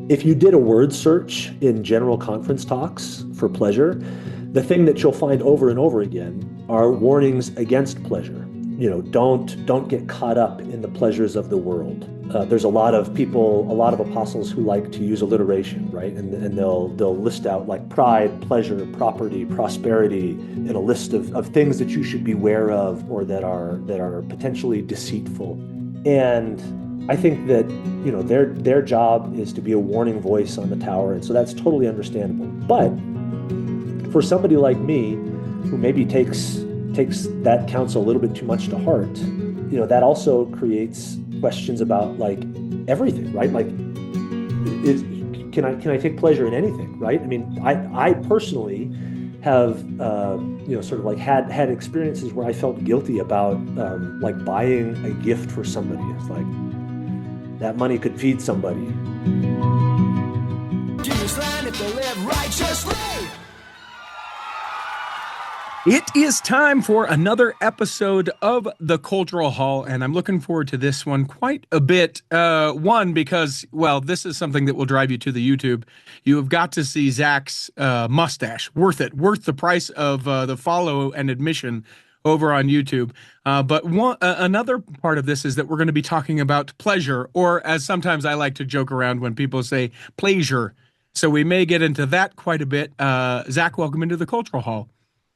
If you did a word search in general conference talks for pleasure, the thing that you'll find over and over again are warnings against pleasure. Don't get caught up in the pleasures of the world. There's a lot of people, a lot of apostles who like to use alliteration, right? And they'll list out like pride, pleasure, property, prosperity in a list of things that you should beware of or that are potentially deceitful. And I think that their job is to be a warning voice on the tower, and so that's totally understandable. But for somebody like me, who maybe takes that counsel a little bit too much to heart, that also creates questions about like everything, right? Like, can I take pleasure in anything, right? I mean, I personally have sort of like had experiences where I felt guilty about like buying a gift for somebody. It's like that money could feed somebody. It is time for another episode of The Cultural Hall, and I'm looking forward to this one quite a bit. One, because, well, this is something that will drive you to the YouTube. You have got to see Zach's mustache. Worth it. Worth the price of the follow and admission over on YouTube. But another part of this is that we're going to be talking about pleasure, or as sometimes I like to joke around when people say, pleasure. So we may get into that quite a bit. Zach, welcome into The Cultural Hall.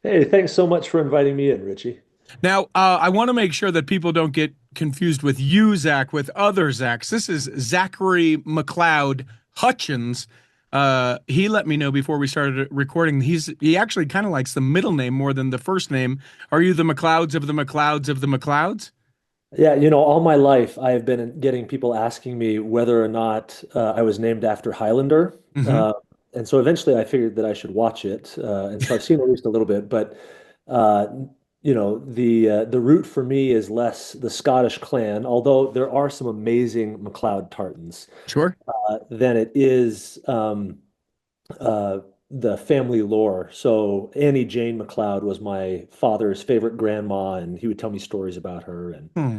Hey, thanks so much for inviting me in, Richie. Now, I want to make sure that people don't get confused with you, Zach, with other Zachs. This is Zachary McLeod Hutchins. He let me know before we started recording. He actually kind of likes the middle name more than the first name. Are you the McLeods of the McLeods of the McLeods? Yeah, all my life I've been getting people asking me whether or not I was named after Highlander. Mm-hmm. And so eventually I figured that I should watch it. And so I've seen at least a little bit, but uh, the root for me is less the Scottish clan, although there are some amazing McLeod tartans, Sure. than it is uh, the family lore. So Annie Jane McLeod was my father's favorite grandma, and he would tell me stories about her. And Hmm.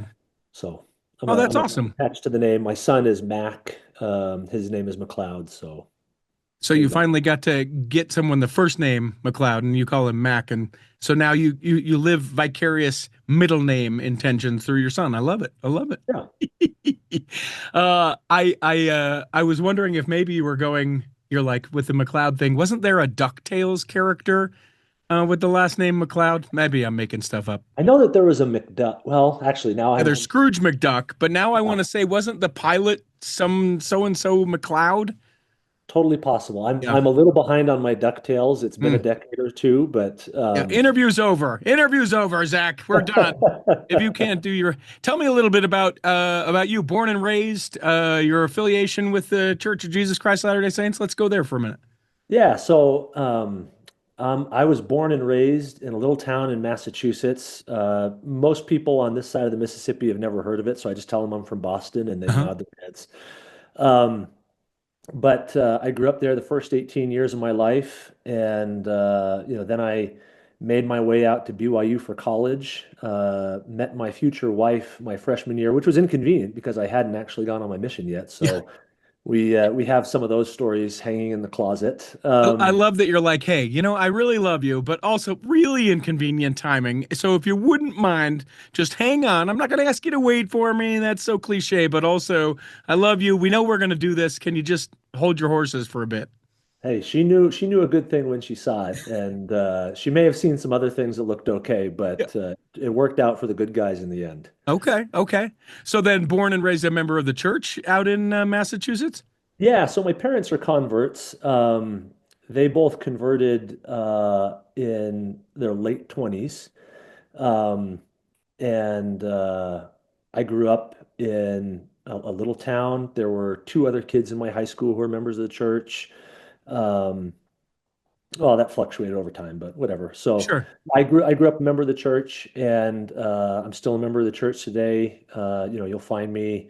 so Oh, that's I'm awesome. attached to the name. My son is Mac. His name is McLeod. So So there you you go. finally got to get someone the first name McLeod, and you call him Mac, and so now you live vicarious middle name intentions through your son. I love it. I love Yeah. it. I was wondering if maybe you were going. You're like with the McLeod thing. Wasn't there a DuckTales character with the last name McLeod? Maybe I'm making stuff up. I know that there was a McDuck. Well, actually, now Yeah, there's I'm Scrooge McDuck, but now I yeah, want to say, wasn't the pilot some so and so McLeod? totally possible. I'm Yeah. I'm a little behind on my DuckTales. It's been a Hmm. decade or two, but Yeah, interview's over. Interview's over, Zach. We're done. If you can't do your, tell me a little bit about you. Born and raised, your affiliation with the Church of Jesus Christ of Latter-day Saints. Let's go there for a minute. yeah. So I was born and raised in a little town in Massachusetts. Most people on this side of the Mississippi have never heard of it, so I just tell them I'm from Boston, and they Uh-huh. nod their heads. Um, but I grew up there the first 18 years of my life, and then I made my way out to BYU for college. Met my future wife my freshman year, which was inconvenient because I hadn't actually gone on my mission yet. Yeah. So we have some of those stories hanging in the closet. I love that you're like, hey, I really love you, but also really inconvenient timing. So if you wouldn't mind, just hang on. I'm not going to ask you to wait for me. That's so cliche, but also I love you. We know we're going to do this. Can you just hold your horses for a bit? Hey, she knew a good thing when she saw it, and she may have seen some other things that looked okay, Yeah. but it worked out for the good guys in the end. Okay. Okay. So then born and raised a member of the church out in Massachusetts? Yeah, so my parents are converts. They both converted in their late 20s. Um, and I grew up in a little town. There were two other kids in my high school who were members of the church. Um, well, that fluctuated over time, but whatever. So Sure. I grew up a member of the church, and I'm still a member of the church today. You'll find me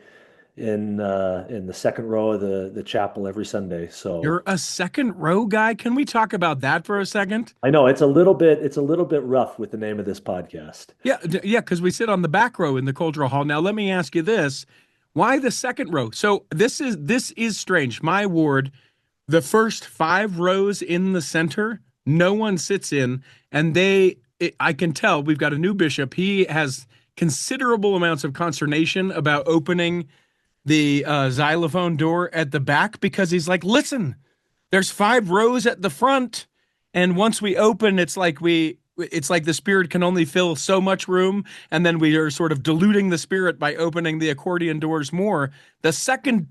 in the second row of the chapel every Sunday. So You're a second row guy. Can we talk about that for a second? I know it's a little bit rough with the name of this podcast. Yeah, yeah, because we sit on the back row in the cultural hall. Now, let me ask you this. Why the second row? So this is strange. My ward, the first 5 rows in the center, no one sits in, and I can tell we've got a new bishop. He has considerable amounts of consternation about opening the xylophone door at the back because he's like, listen, there's 5 rows at the front, and once we open, it's like the spirit can only fill so much room, and then we are sort of diluting the spirit by opening the accordion doors more. The second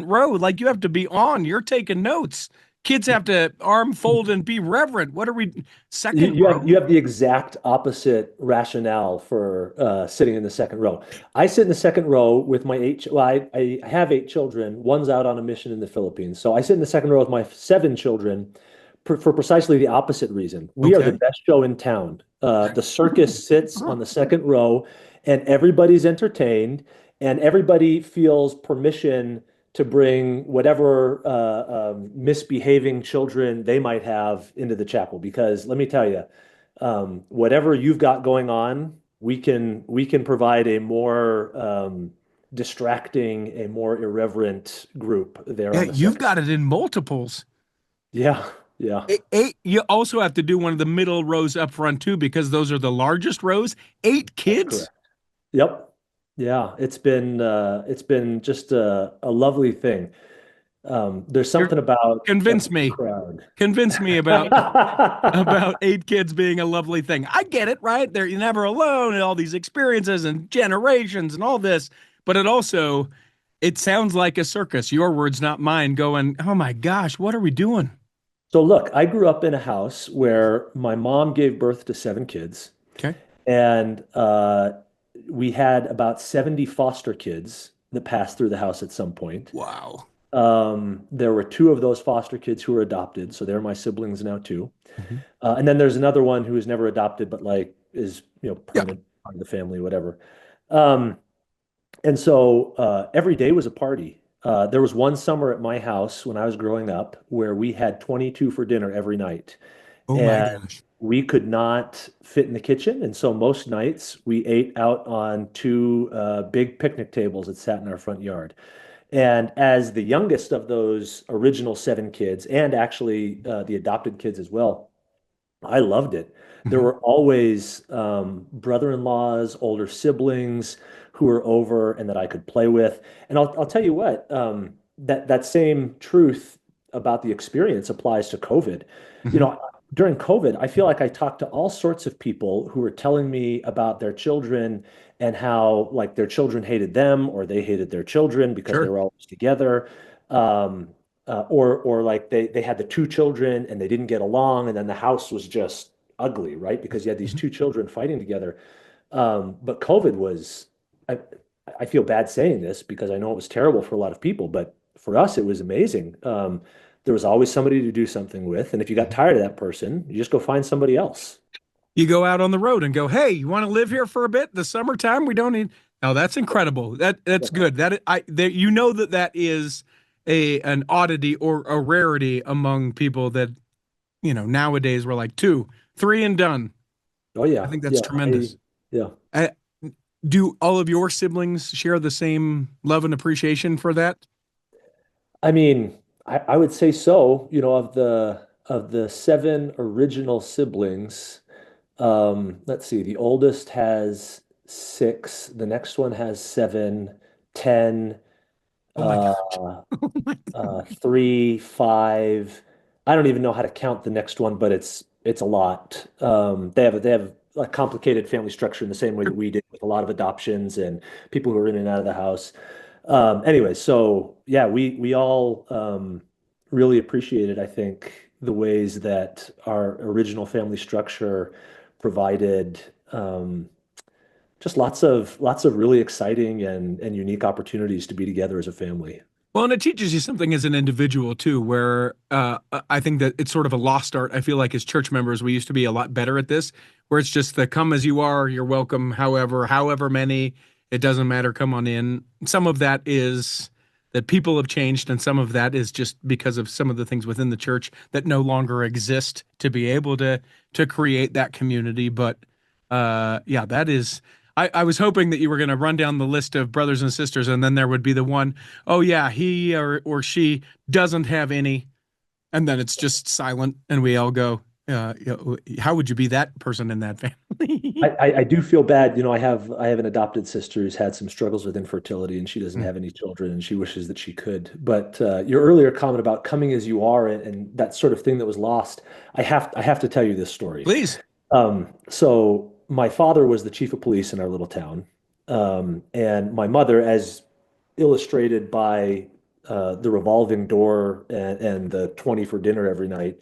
row, like you have to be on, you're taking notes. Kids have to arm fold and be reverent. What are we You, second you row? have you have the exact opposite rationale for sitting in the second row. I sit in the second row with my well, I have 8 children. One's out on a mission in the Philippines. So I sit in the second row with my 7 children for precisely the opposite reason. We are the Okay. best show in town. The circus sits on the second row, and everybody's entertained, and everybody feels permission to bring whatever misbehaving children they might have into the chapel. Because let me tell you, whatever you've got going on, we can provide a more distracting, a more irreverent group there Yeah, on the you've second. got it in multiples. Yeah, yeah, Eight, you also have to do one of the middle rows up front too, because those are the largest rows. Eight that's kids? correct. Yep. Yeah, it's been just a lovely thing. There's You're something about a convince big me. crowd. Convince me about 8 kids being a lovely thing. I get it, right? You're never alone and all these experiences and generations and all this, but it sounds like a circus. Your words, not mine, going, oh my gosh, what are we doing? So look, I grew up in a house where my mom gave birth to 7 kids, Okay. and we had about 70 foster kids that passed through the house at some point. Wow. There were 2 of those foster kids who were adopted, so they're my siblings now too. Mhm. And then there's another one who was never adopted, but like is Yeah. permanent part of the family, whatever. Um, and so every day was a party. There was one summer at my house when I was growing up where we had 22 for dinner every night, Oh my and gosh. we could not fit in the kitchen. And so most nights we ate out on 2 big picnic tables that sat in our front yard. And as the youngest of those original 7 kids, and actually the adopted kids as well, I loved it. There Mhm. were always brother-in-laws, older siblings who were over and that I could play with. And I'll tell you what, that same truth about the experience applies to COVID. You Mhm. know, during COVID, I feel like I talked to all sorts of people who were telling me about their children and how like their children hated them or they hated their children because they Sure. were always together. Um, or like they had the 2 children and they didn't get along, and then the house was just ugly, right? Because you had these Mhm. 2 children fighting together. But COVID was, I, I feel bad saying this because I know it was terrible for a lot of people, but for us, it was amazing. There was always somebody to do something with, and if you got Mhm. tired of that person, you just go find somebody else. You go out on the road and go, hey, you want to live here for a bit? The summertime, we don't need. Oh, that's incredible. That's Yeah. good. You know that is a an oddity or a rarity among people that nowadays we're like 2, 3 and done. Oh I yeah, think that's yeah, tremendous. yeah. I, do all of your siblings share the same love and appreciation for that? I mean, I would say so. Of the 7 original siblings. Let's see. The oldest has 6. The next one has 7, 10, Oh my uh, gosh. Oh my, 3, 5. I don't even know how to count the next one, but it's a lot. They have a complicated family structure in the same way that we did with a lot of adoptions and people who are in and out of the house. Anyway, so yeah, we all really appreciated, I think, the ways that our original family structure provided just lots of really exciting and unique opportunities to be together as a family. Well, and it teaches you something as an individual too, where I think that it's sort of a lost art. I feel like as church members, we used to be a lot better at this, where it's just the come as you are, you're welcome, however many, it doesn't matter, come on in. Some of that is that people have changed, and some of that is just because of some of the things within the church that no longer exist to be able to create that community. But yeah, that is. I was hoping that you were going to run down the list of brothers and sisters, and then there would be the one, oh yeah, he or she doesn't have any, and then it's just silent, and we all go, how would you be that person in that family? I do feel bad. I have an adopted sister who's had some struggles with infertility, and she doesn't Mm. have any children, and she wishes that she could. But your earlier comment about coming as you are and that sort of thing that was lost, I have to tell you this story. Please. So my father was the chief of police in our little town, and my mother, as illustrated by the revolving door and the 20 for dinner every night,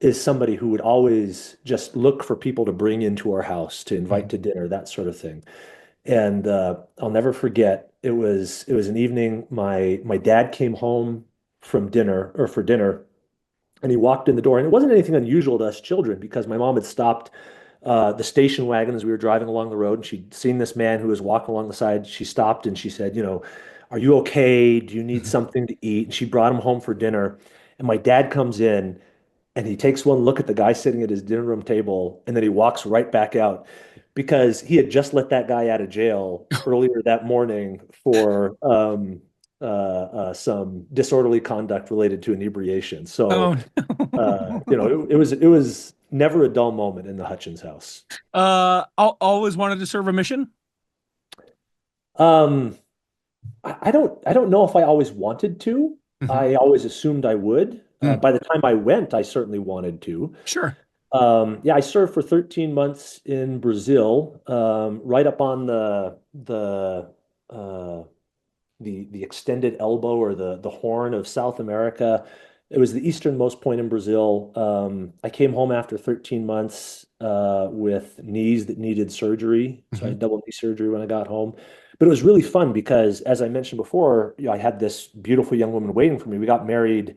is somebody who would always just look for people to bring into our house, to invite Mhm. to dinner, that sort of thing. And I'll never forget, it was an evening. My dad came home from dinner or for dinner, and he walked in the door, and it wasn't anything unusual to us children because my mom had stopped the station wagon as we were driving along the road, and she'd seen this man who was walking along the side. She stopped and she said, "Are you okay? Do you need Mhm. something to eat?" And she brought him home for dinner. And my dad comes in and he takes one look at the guy sitting at his dinner room table, and then he walks right back out because he had just let that guy out of jail earlier that morning for some disorderly conduct related to inebriation. So, Oh no. it was never a dull moment in the Hutchins house. Always wanted to serve a mission. Um, I don't know if I always wanted to. Mhm. I always assumed I would. Mm. By the time I went, I certainly wanted to. Sure. Yeah, I served for 13 months in Brazil, right up on uh, the extended elbow or the horn of South America. It was the easternmost point in Brazil. I came home after 13 months with knees that needed surgery. So I Mhm. had double knee surgery when I got home. But it was really fun because, as I mentioned before, I had this beautiful young woman waiting for me. We got married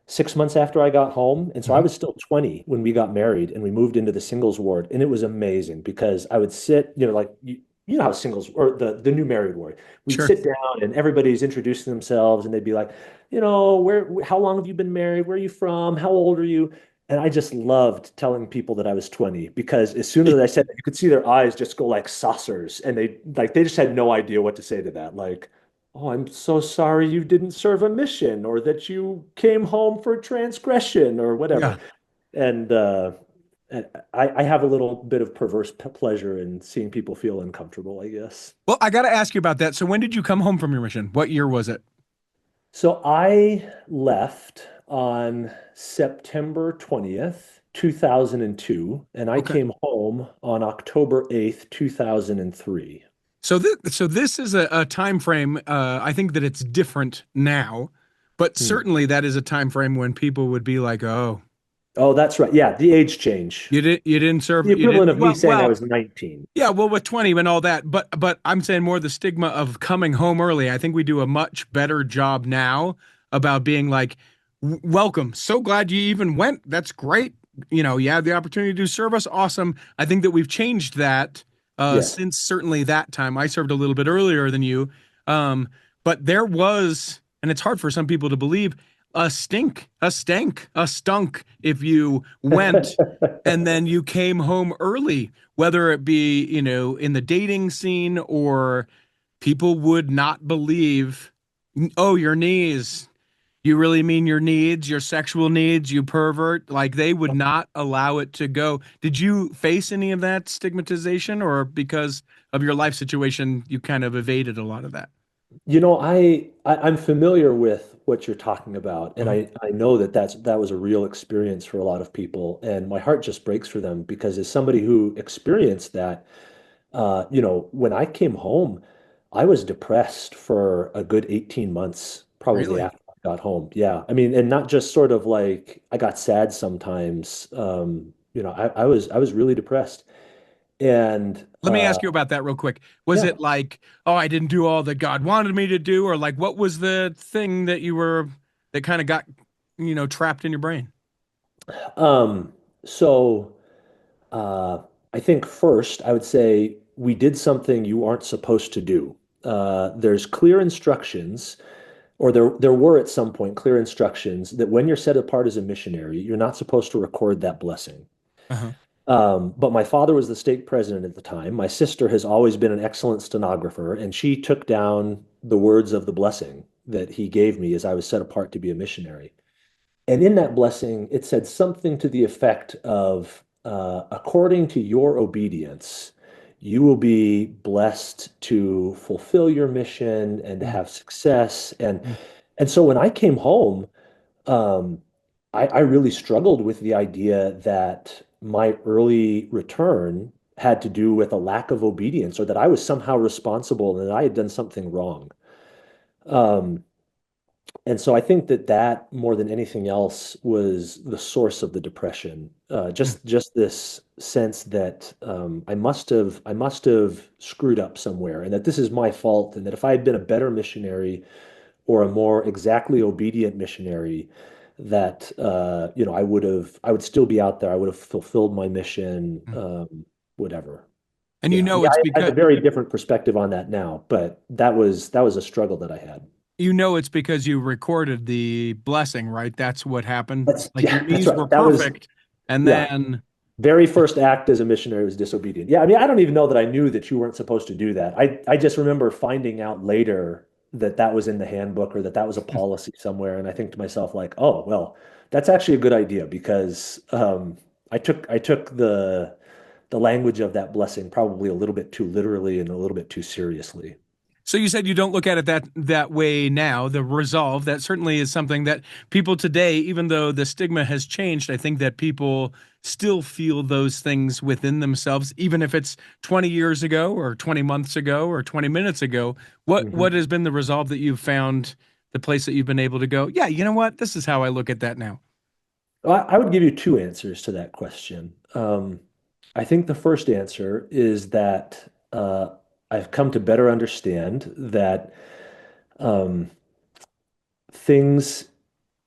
6 months after I got home. And so I Mhm. was still 20 when we got married and we moved into the singles ward. And it was amazing because I would sit, like you know how singles or the new married ward, we'd Sure. sit down and everybody's introducing themselves and they'd be like, how long have you been married? Where are you from? How old are you? And I just loved telling people that I was 20 because as soon as I said that, you could see their eyes just go like saucers and they just had no idea what to say to that. Like, "Oh, I'm so sorry you didn't serve a mission or that you came home for transgression or Yeah. whatever." And I have a little bit of perverse pleasure in seeing people feel uncomfortable, I guess. Well, I got to ask you about that. So when did you come home from your mission? What year was it? So I left on September 20th, 2002, and I Okay. came home on October 8th, 2003. So this is a time frame. I think that it's different now, but Hmm. certainly that is a time frame when people would be like, "Oh, Oh, that's right. Yeah, the age change. you didn't serve, The you equivalent didn't." of me Well, saying I well, was 19. yeah, well, with 20 and all that, but I'm saying more the stigma of coming home early. I think we do a much better job now about being like, Welcome. So glad you even went. That's great. You had the opportunity to serve us. Awesome." I think that we've changed that Yes. since certainly that time. I served a little bit earlier than you, um, but there was, and it's hard for some people to believe, a stunk if you went and then you came home early, whether it be, in the dating scene or people would not believe, "Oh, your knees. You really mean your needs, your sexual needs, you pervert?" Like they would not allow it to go. Did you face any of that stigmatization, or because of your life situation, you kind of evaded a lot of that? I'm familiar with what you're talking about, and Uh-huh. I know that was a real experience for a lot of people, and my heart just breaks for them because as somebody who experienced that, when I came home, I was depressed for a good 18 months, probably Really? after I got home. Yeah, I mean, and not just sort of like I got sad sometimes. I was really depressed, and Let me ask you about that real quick. Was yeah. it like, "Oh, I didn't do all that God wanted me to do," or like, what was the thing that kind of got, trapped in your brain? Um, so. Uh, I think first, I would say we did something you aren't supposed to do. There's clear instructions, or there were at some point clear instructions that when you're set apart as a missionary, you're not supposed to record that blessing. Uh-huh. But my father was the stake president at the time. My sister has always been an excellent stenographer, and she took down the words of the blessing that he gave me as I was set apart to be a missionary. And in that blessing, it said something to the effect of, according to your obedience, you will be blessed to fulfill your mission and to Mm, have success. mm. And so when I came home, um, I really struggled with the idea that my early return had to do with a lack of obedience or that I was somehow responsible and that I had done something wrong. Um, and so I think that that more than anything else was the source of the depression. Just this sense that I must have screwed up somewhere, and that this is my fault, and that if I had been a better missionary or a more exactly obedient missionary, that I would still be out there. I would have fulfilled my mission, Mm. whatever. And Yeah, I mean, it's I have because a very different perspective on that now, but that was a struggle that I had. it's because you recorded the blessing, right? That's what happened. That's Like your yeah, that's knees were right. That was perfect, and yeah. then Very first act as a missionary was disobedient. Yeah, I mean, I don't even know that I knew that you weren't supposed to do that. I just remember finding out later that that was in the handbook or that that was a policy somewhere, and I think to myself like, oh, well, that's actually a good idea because I took the language of that blessing probably a little bit too literally and a little bit too seriously. so you said you don't look at it that way now. The resolve that certainly is something that people today, even though the stigma has changed, I think that people still feel those things within themselves, even if it's 20 years ago or 20 months ago or 20 minutes ago. What Mhm. has been the resolve that you've found, the place that you've been able to go? Yeah, you know what? This is how I look at that now. I would give you two answers to that question. I think the first answer is that I've come to better understand that um, things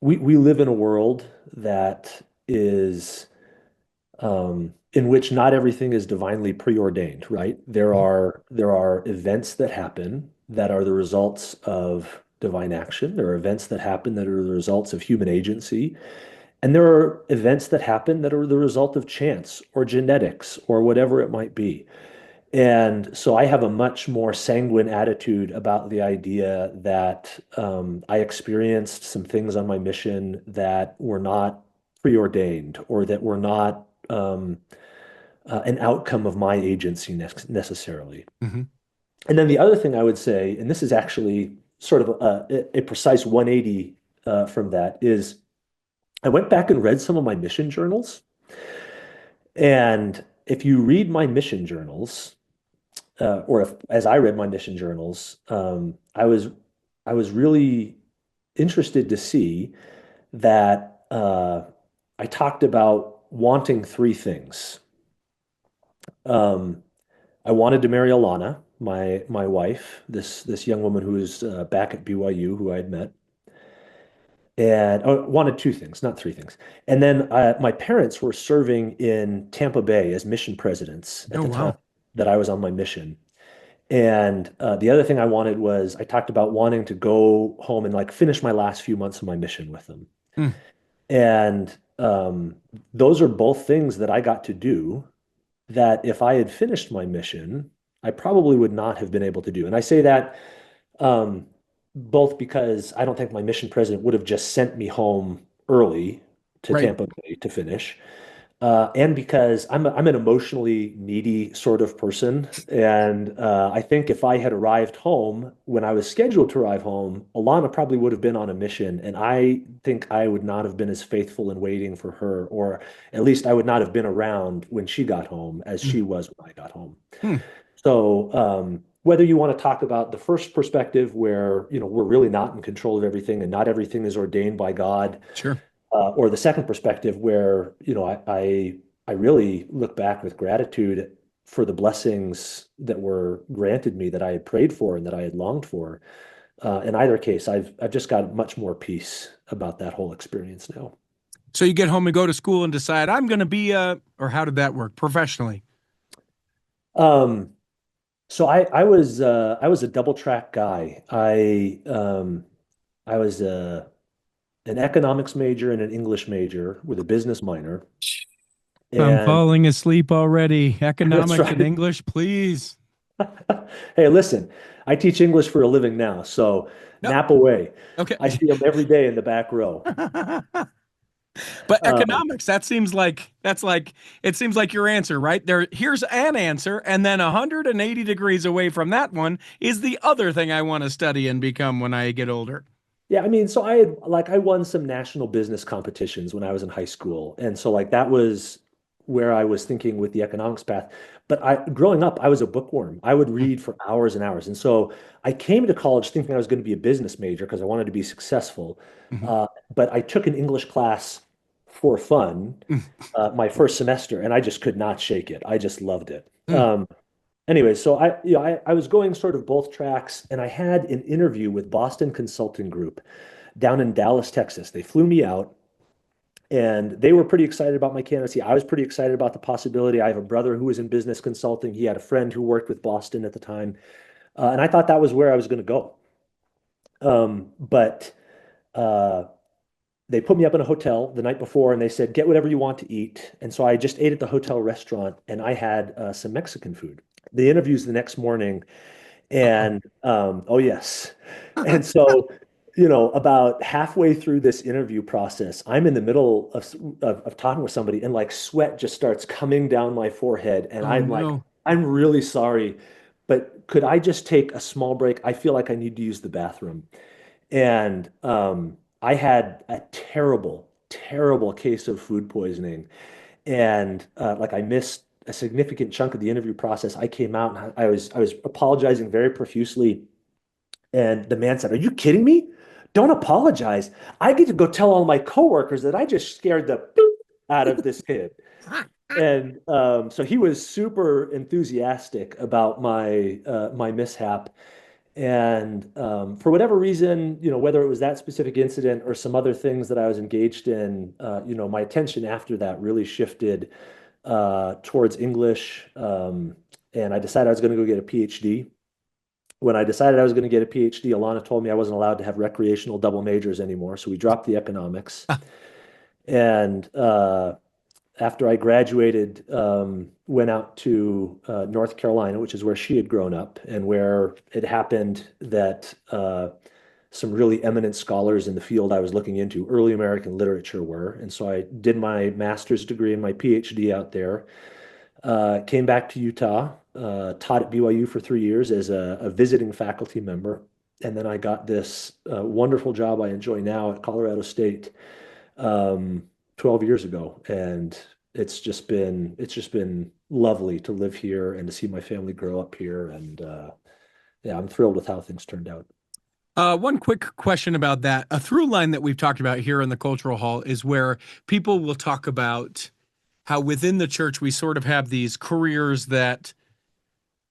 we live in a world that is in which not everything is divinely preordained, right? There are events that happen that are the results of divine action. There are events that happen that are the results of human agency. And there are events that happen that are the result of chance or genetics or whatever it might be. And so I have a much more sanguine attitude about the idea that I experienced some things on my mission that were not preordained or that were not an outcome of my agency necessarily. Mhm. And then the other thing I would say, and this is actually sort of a precise 180 from that, is I went back and read some of my mission journals. And if you read my mission journals, or if, as I read my mission journals, I was really interested to see that I talked about wanting three things. Um, I wanted to marry Alana, my wife, this young woman who was back at BYU, who I had met, and I wanted two things, not three things. And then my parents were serving in Tampa Bay as mission presidents at Oh the time wow. that I was on my mission. And the other thing I wanted was I talked about wanting to go home and like finish my last few months of my mission with them. Mm, And those are both things that I got to do that if I had finished my mission, I probably would not have been able to do. And I say that um, both because I don't think my mission president would have just sent me home early to right. Tampa Bay to finish. And because I'm an emotionally needy sort of person, and I think if I had arrived home when I was scheduled to arrive home, Alana probably would have been on a mission, and I think I would not have been as faithful in waiting for her, or at least I would not have been around when she got home as Mm, she was when I got home. mm, So whether you want to talk about the first perspective, where we're really not in control of everything, and not everything is ordained by God, sure. or the second perspective where I really look back with gratitude for the blessings that were granted me that I had prayed for and that I had longed for. In either case, I've just got much more peace about that whole experience now. So you get home and go to school and decide I'm going to be a, or how did that work professionally? Um, so I was a double track guy. I was an economics major and an English major with a business minor. I'm And falling asleep already. that's Economics and right. English, please. Hey, listen, I teach English for a living now, so No, nap away. okay. I see them every day in the back row. But Um, economics, that seems like it seems like your answer, right? Here's an answer, and then 180 degrees away from that one is the other thing I want to study and become when I get older. Yeah, I mean, so I won some national business competitions when I was in high school. And so like that was where I was thinking with the economics path. But I growing up, I was a bookworm. I would read for hours and hours. And so I came to college thinking I was going to be a business major because I wanted to be successful. Mhm. But I took an English class for fun, my first semester, and I just could not shake it. I just loved it. Mm. Anyway, so I was going sort of both tracks, and I had an interview with Boston Consulting Group down in Dallas, Texas. They flew me out, and they were pretty excited about my candidacy. I was pretty excited about the possibility. I have a brother who was in business consulting. He had a friend who worked with Boston at the time, and I thought that was where I was going to go. But uh, they put me up in a hotel the night before, and they said, "Get whatever you want to eat." And so I just ate at the hotel restaurant, and I had some Mexican food. The interview's the next morning. Uh-oh. And oh yes. And so, about halfway through this interview process, I'm in the middle of talking with somebody and like sweat just starts coming down my forehead. And Oh I'm like, no. I'm really sorry, but could I just take a small break? I feel like I need to use the bathroom. And I had a terrible, terrible case of food poisoning. And like I missed a significant chunk of the interview process. I came out and I was apologizing very profusely. And the man said, "Are you kidding me? Don't apologize. I get to go tell all my coworkers that I just scared the poop out of this kid." And so he was super enthusiastic about my mishap. And for whatever reason, whether it was that specific incident or some other things that I was engaged in, my attention after that really shifted towards English. And I decided I was going to go get a PhD. When I decided I was going to get a PhD, Alana told me I wasn't allowed to have recreational double majors anymore. So we dropped the economics. And after I graduated, went out to North Carolina, which is where she had grown up, and where it happened that some really eminent scholars in the field I was looking into, early American literature, were. And so I did my master's degree and my PhD out there. Came back to Utah, taught at BYU for 3 years as a visiting faculty member. And then I got this wonderful job I enjoy now at Colorado State 12 years ago. And it's just been lovely to live here and to see my family grow up here. And yeah, I'm thrilled with how things turned out. One quick question about that. A through line that we've talked about here in the Cultural Hall is where people will talk about how within the church we sort of have these careers that,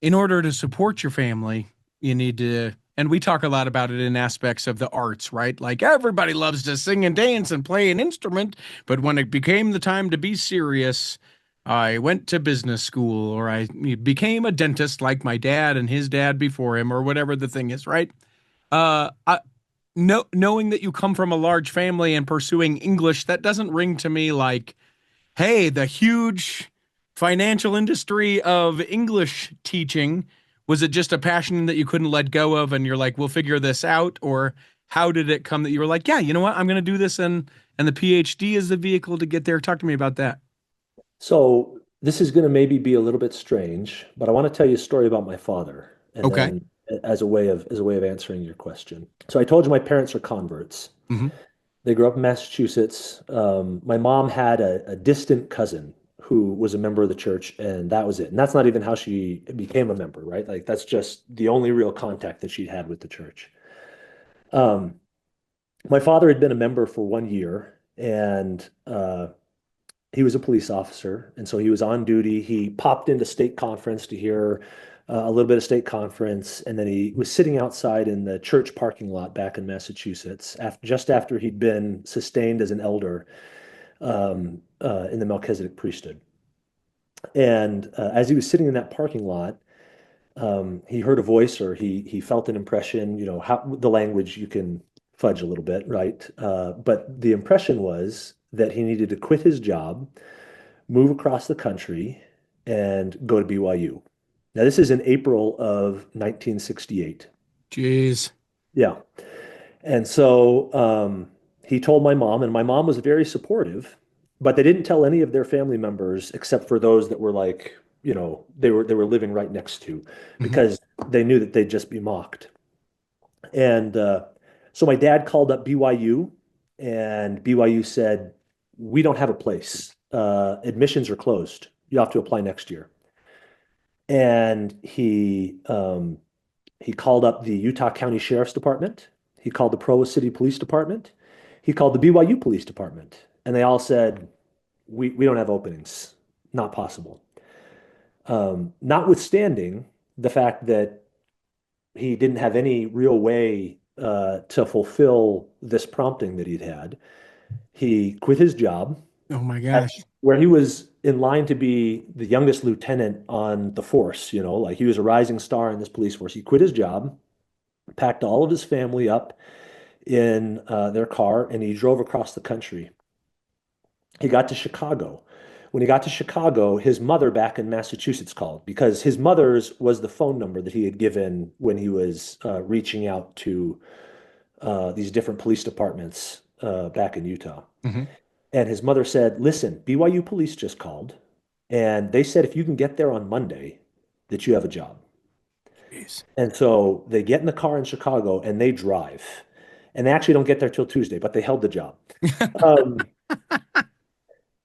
in order to support your family, you need to, and we talk a lot about it in aspects of the arts, right? Like everybody loves to sing and dance and play an instrument, but when it became the time to be serious, I went to business school or I became a dentist like my dad and his dad before him or whatever the thing is, right? I, no, knowing that you come from a large family and pursuing English, that doesn't ring to me like, hey, the huge financial industry of English teaching, was it just a passion that you couldn't let go of and you're like, we'll figure this out? Or how did it come that you were like, yeah, you know what, I'm going to do this, and the PhD is the vehicle to get there? Talk to me about that. So this is going to maybe be a little bit strange, but I want to tell you a story about my father, and Okay. then as a way of answering your question. So I told you my parents are converts. Hmm. They grew up in Massachusetts. My mom had a distant cousin who was a member of the church, and that was it. And that's not even how she became a member, right? Like that's just the only real contact that she'd had with the church. Um, my father had been a member for 1 year, and he was a police officer, and so he was on duty. He popped into state conference to hear a little bit of state conference, and then he was sitting outside in the church parking lot back in Massachusetts just after he'd been sustained as an elder in the Melchizedek priesthood. And as he was sitting in that parking lot, he heard a voice or he felt an impression. How the language you can fudge a little bit, right? But the impression was that he needed to quit his job, move across the country, and go to BYU. Now, this is in April of 1968. Jeez. Yeah. And so he told my mom, and my mom was very supportive, but they didn't tell any of their family members except for those that were like, they were living right next to, Mhm. because they knew that they'd just be mocked. And so my dad called up BYU, and BYU said, "We don't have a place. Admissions are closed. You have to apply next year." And he called up the Utah County Sheriff's Department. He called the Provo City Police Department. He called the BYU Police Department. And they all said, we don't have openings. Not possible. Notwithstanding the fact that he didn't have any real way to fulfill this prompting that he'd had, he quit his job Oh my gosh. where he was in line to be the youngest lieutenant on the force, like he was a rising star in this police force. He quit his job, packed all of his family up in their car, and he drove across the country. He got to Chicago. When he got to Chicago, his mother back in Massachusetts called, because his mother's was the phone number that he had given when he was reaching out to these different police departments back in Utah. Hmm. And his mother said, "Listen, BYU police just called, and they said if you can get there on Monday, that you have a job." Jeez. And so they get in the car in Chicago and they drive. And they actually don't get there till Tuesday, but they held the job. Um,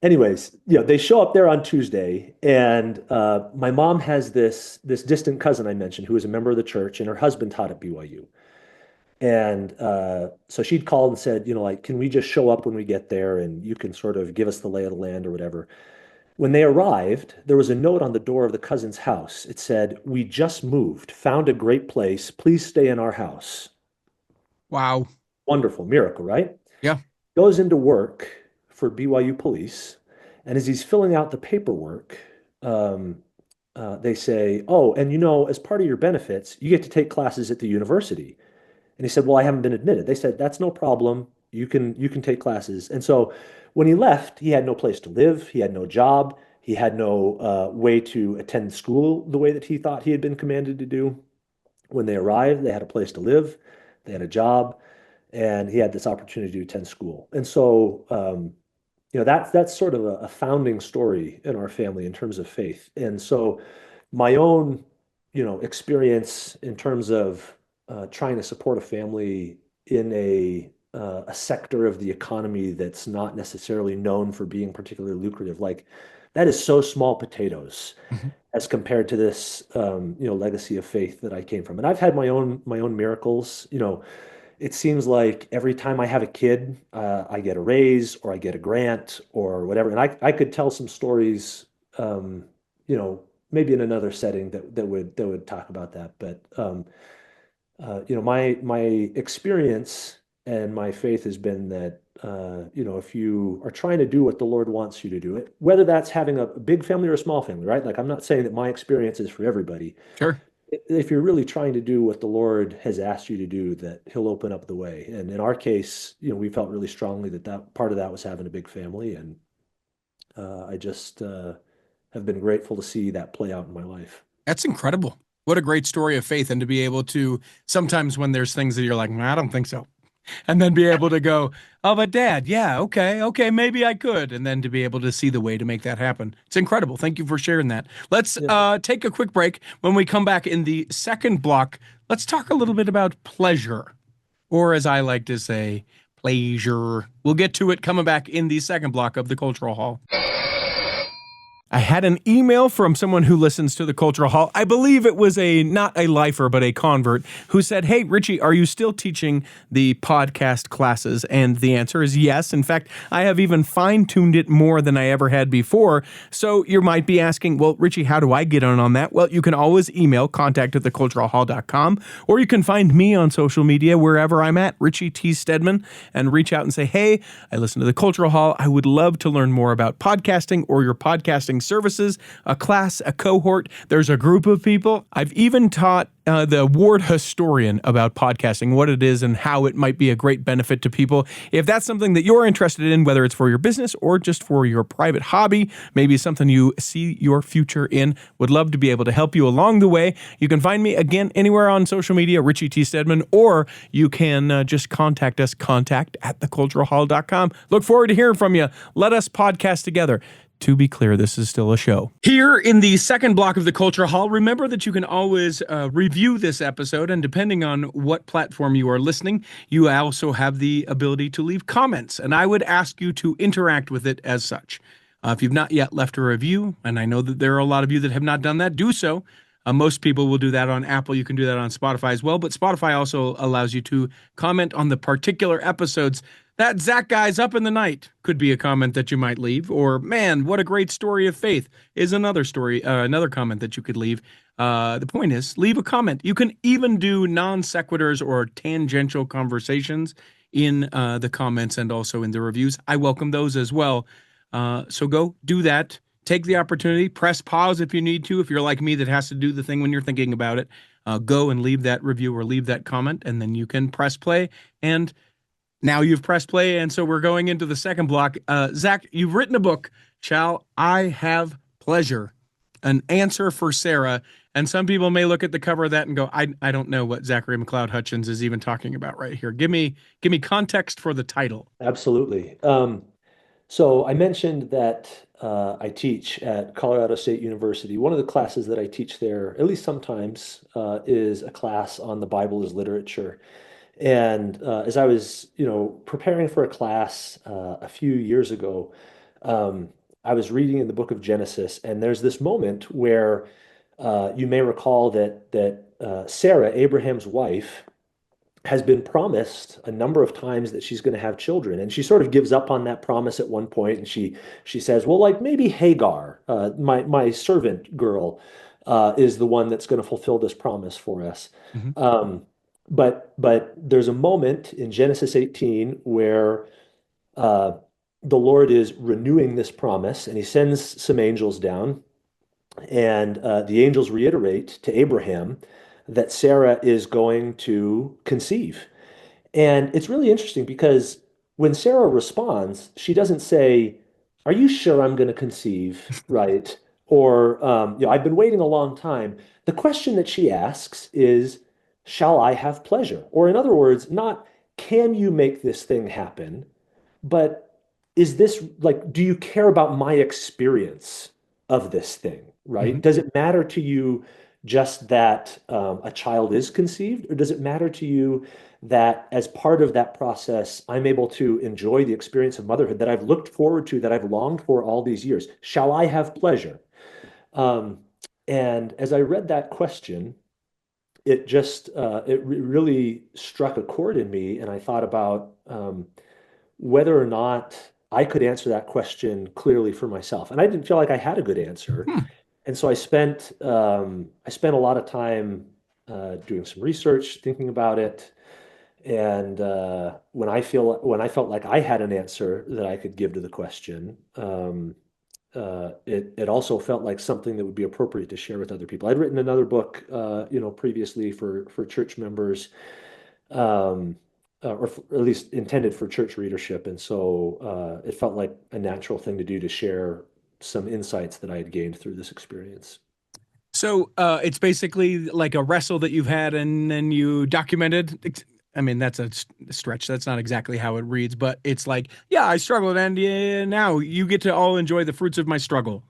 anyways, they show up there on Tuesday, and my mom has this distant cousin I mentioned who was a member of the church, and her husband taught at BYU. And so she'd called and said, like, can we just show up when we get there and you can sort of give us the lay of the land or whatever. When they arrived, there was a note on the door of the cousin's house. It said, "We just moved, found a great place. Please stay in our house." Wow. Wonderful miracle, right? Yeah. Goes into work for BYU police. And as he's filling out the paperwork, they say, "Oh, and as part of your benefits, you get to take classes at the university." And he said, "Well, I haven't been admitted." They said, "That's no problem. You can take classes." And so when he left, he had no place to live. He had no job. He had no way to attend school the way that he thought he had been commanded to do. When they arrived, they had a place to live. They had a job, and he had this opportunity to attend school. And so, that's sort of a founding story in our family in terms of faith. And so, my own, experience in terms of trying to support a family in a sector of the economy that's not necessarily known for being particularly lucrative, like that is so small potatoes Mhm. as compared to this legacy of faith that I came from. And I've had my own miracles. It seems like every time I have a kid, I get a raise or I get a grant or whatever. And I could tell some stories, maybe in another setting that would talk about that. But my experience and my faith has been that if you are trying to do what the Lord wants you to do, it, whether that's having a big family or a small family, right? Like I'm not saying that my experience is for everybody. Sure. If you're really trying to do what the Lord has asked you to do, that He'll open up the way. And in our case, we felt really strongly that part of that was having a big family, and I just have been grateful to see that play out in my life. That's incredible. What a great story of faith. And to be able to sometimes when there's things that you're like, "Nah, I don't think so." And then be able to go, "Oh, but dad, yeah, okay, maybe I could." And then to be able to see the way to make that happen. It's incredible. Thank you for sharing that. Let's Yeah. take a quick break. When we come back in the second block, let's talk a little bit about pleasure, or as I like to say, pleasure. We'll get to it coming back in the second block of the Cultural Hall. I had an email from someone who listens to the Cultural Hall. I believe it was not a lifer, but a convert who said, "Hey, Richie, are you still teaching the podcast classes?" And the answer is yes. In fact, I have even fine-tuned it more than I ever had before. So you might be asking, well, Richie, how do I get on that? Well, you can always email contact@theculturalhall.com, or you can find me on social media wherever I'm at, Richie T. Stedman, and reach out and say, "Hey, I listen to the Cultural Hall. I would love to learn more about podcasting or your podcasting services, a class, a cohort. There's a group of people. I've even taught the ward historian about podcasting, what it is and how it might be a great benefit to people. If that's something that you're interested in, whether it's for your business or just for your private hobby, maybe something you see your future in, would love to be able to help you along the way. You can find me again anywhere on social media, Richie T. Stedman, or you can just contact us, contact@theculturalhall.com. Look forward to hearing from you. Let us podcast together. To be clear, this is still a show. Here in the second block of the Culture Hall, remember that you can always review this episode, and depending on what platform you are listening, you also have the ability to leave comments, and I would ask you to interact with it as such. If you've not yet left a review, and I know that there are a lot of you that have not done that, do so. Most people will do that on Apple. You can do that on Spotify as well, but Spotify also allows you to comment on the particular episodes. That Zach guy's up in the night could be a comment that you might leave, or man, what a great story of faith is another story, another comment that you could leave. The point is, leave a comment. You can even do non sequiturs or tangential conversations in the comments and also in the reviews. I welcome those as well. So go do that. Take the opportunity, press pause if you need to. If you're like me that has to do the thing when you're thinking about it, go and leave that review or leave that comment, and then you can press play. And now you've pressed play, and so we're going into the second block. Zach, you've written a book, Shall I Have Pleasure? An answer for Sarah. And some people may look at the cover of that and go, I don't know what Zachary McLeod Hutchins is even talking about right here. Give me context for the title. Absolutely. So I mentioned that I teach at Colorado State University. One of the classes that I teach there, at least sometimes, is a class on the Bible as literature. And as I was, preparing for a class a few years ago, I was reading in the book of Genesis, and there's this moment where you may recall that Sarah, Abraham's wife, has been promised a number of times that she's going to have children, and she sort of gives up on that promise at one point, and she says, "Well, like maybe Hagar, my servant girl, is the one that's going to fulfill this promise for us." Mm-hmm. But there's a moment in Genesis 18 where the Lord is renewing this promise, and he sends some angels down, and the angels reiterate to Abraham that Sarah is going to conceive. And it's really interesting because when Sarah responds, she doesn't say, "Are you sure I'm going to conceive?" Right? Or, "I've been waiting a long time." The question that she asks is, "Shall I have pleasure?" Or, in other words, not, "Can you make this thing happen?" But is this like, do you care about my experience of this thing? Right? Mm-hmm. Does it matter to you just that a child is conceived, or does it matter to you that as part of that process, I'm able to enjoy the experience of motherhood that I've looked forward to, that I've longed for all these years? Shall I have pleasure? Um, and as I read that question, it just really struck a chord in me, and I thought about whether or not I could answer that question clearly for myself. And I didn't feel like I had a good answer. Hmm. And so I spent a lot of time doing some research, thinking about it. And when I felt like I had an answer that I could give to the question, it also felt like something that would be appropriate to share with other people. I'd written another book, previously for church members, or at least intended for church readership, and so it felt like a natural thing to do to share some insights that I had gained through this experience. So it's basically like a wrestle that you've had and then you documented. I mean, that's a stretch. That's not exactly how it reads, but it's like, yeah, I struggled, and now you get to all enjoy the fruits of my struggle.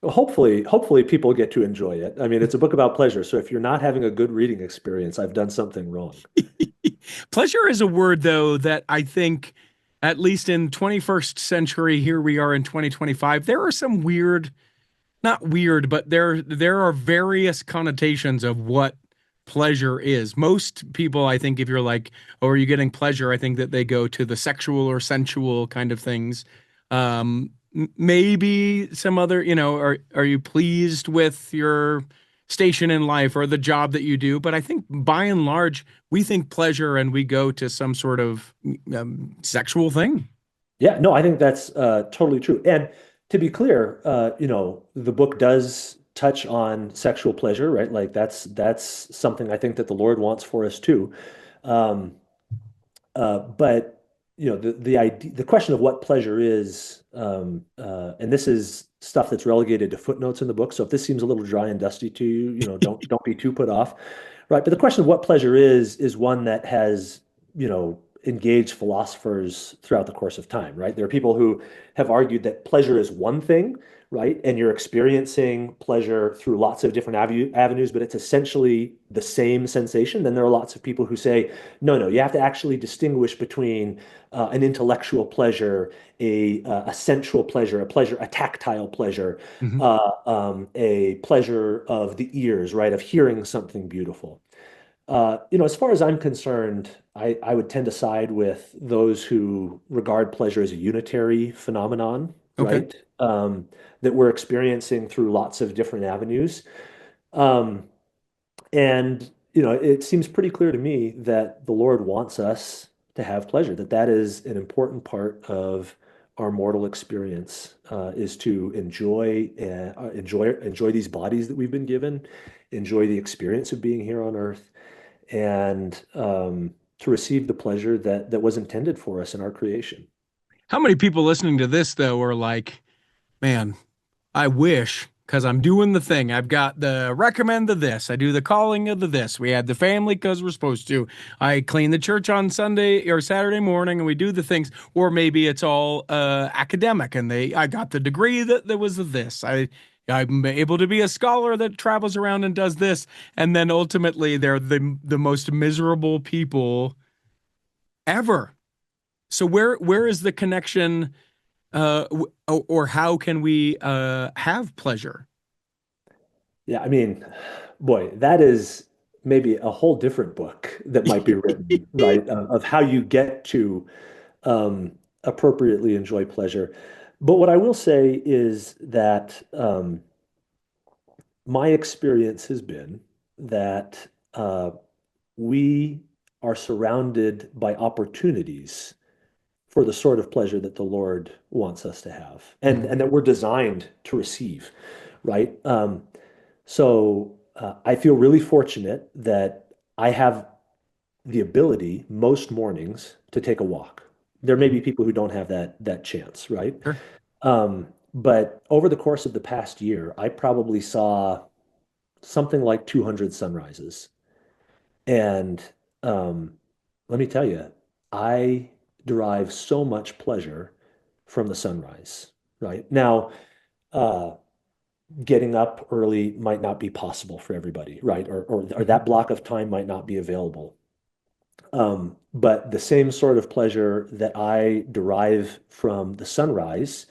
Well, hopefully people get to enjoy it. I mean, it's a book about pleasure, so if you're not having a good reading experience, I've done something wrong. Pleasure is a word, though, that I think, at least in 21st century, here we are in 2025, there are some not weird, but there are various connotations of what pleasure is. Most people, I think, if you're like, "Oh, are you getting pleasure?" I think that they go to the sexual or sensual kind of things. Maybe some other, are you pleased with your station in life or the job that you do? But I think by and large, we think pleasure and we go to some sort of sexual thing. Yeah, no, I think that's totally true. And to be clear, the book does touch on sexual pleasure, right? Like that's something I think that the Lord wants for us too. Um, but the question of what pleasure is, and this is stuff that's relegated to footnotes in the book. So if this seems a little dry and dusty to you, don't be too put off, right? But the question of what pleasure is one that has, engaged philosophers throughout the course of time, right? There are people who have argued that pleasure is one thing, right? And you're experiencing pleasure through lots of different avenues, but it's essentially the same sensation. Then there are lots of people who say, no, you have to actually distinguish between an intellectual pleasure, a sensual pleasure, a tactile pleasure, Hmm. a pleasure of the ears, right, of hearing something beautiful. As far as I'm concerned, I would tend to side with those who regard pleasure as a unitary phenomenon, Okay. right? That we're experiencing through lots of different avenues. Um, and, it seems pretty clear to me that the Lord wants us to have pleasure, that is an important part of our mortal experience, is to enjoy these bodies that we've been given, enjoy the experience of being here on earth, and to receive the pleasure that was intended for us in our creation. How many people listening to this though are like, man, I wish, because I'm doing the thing. I've got the recommend of this. I do the calling of the this. We had the family because we're supposed to. I clean the church on Sunday or Saturday morning, and we do the things. Or maybe it's all academic, and I got the degree that was of this. I'm able to be a scholar that travels around and does this, and then ultimately they're the most miserable people ever. So where is the connection, or how can we have pleasure? Yeah, I mean, boy, that is maybe a whole different book that might be written, right? Of how you get to appropriately enjoy pleasure. But what I will say is that my experience has been that we are surrounded by opportunities for the sort of pleasure that the Lord wants us to have, and Mhm. and that we're designed to receive, right? So I feel really fortunate that I have the ability most mornings to take a walk. There may Mhm. be people who don't have that chance, right? Sure. But over the course of the past year, I probably saw something like 200 sunrises. And um, let me tell you, I derive so much pleasure from the sunrise, right? Now, uh, getting up early might not be possible for everybody, right? Or Mhm. that block of time might not be available. But the same sort of pleasure that I derive from the sunrise,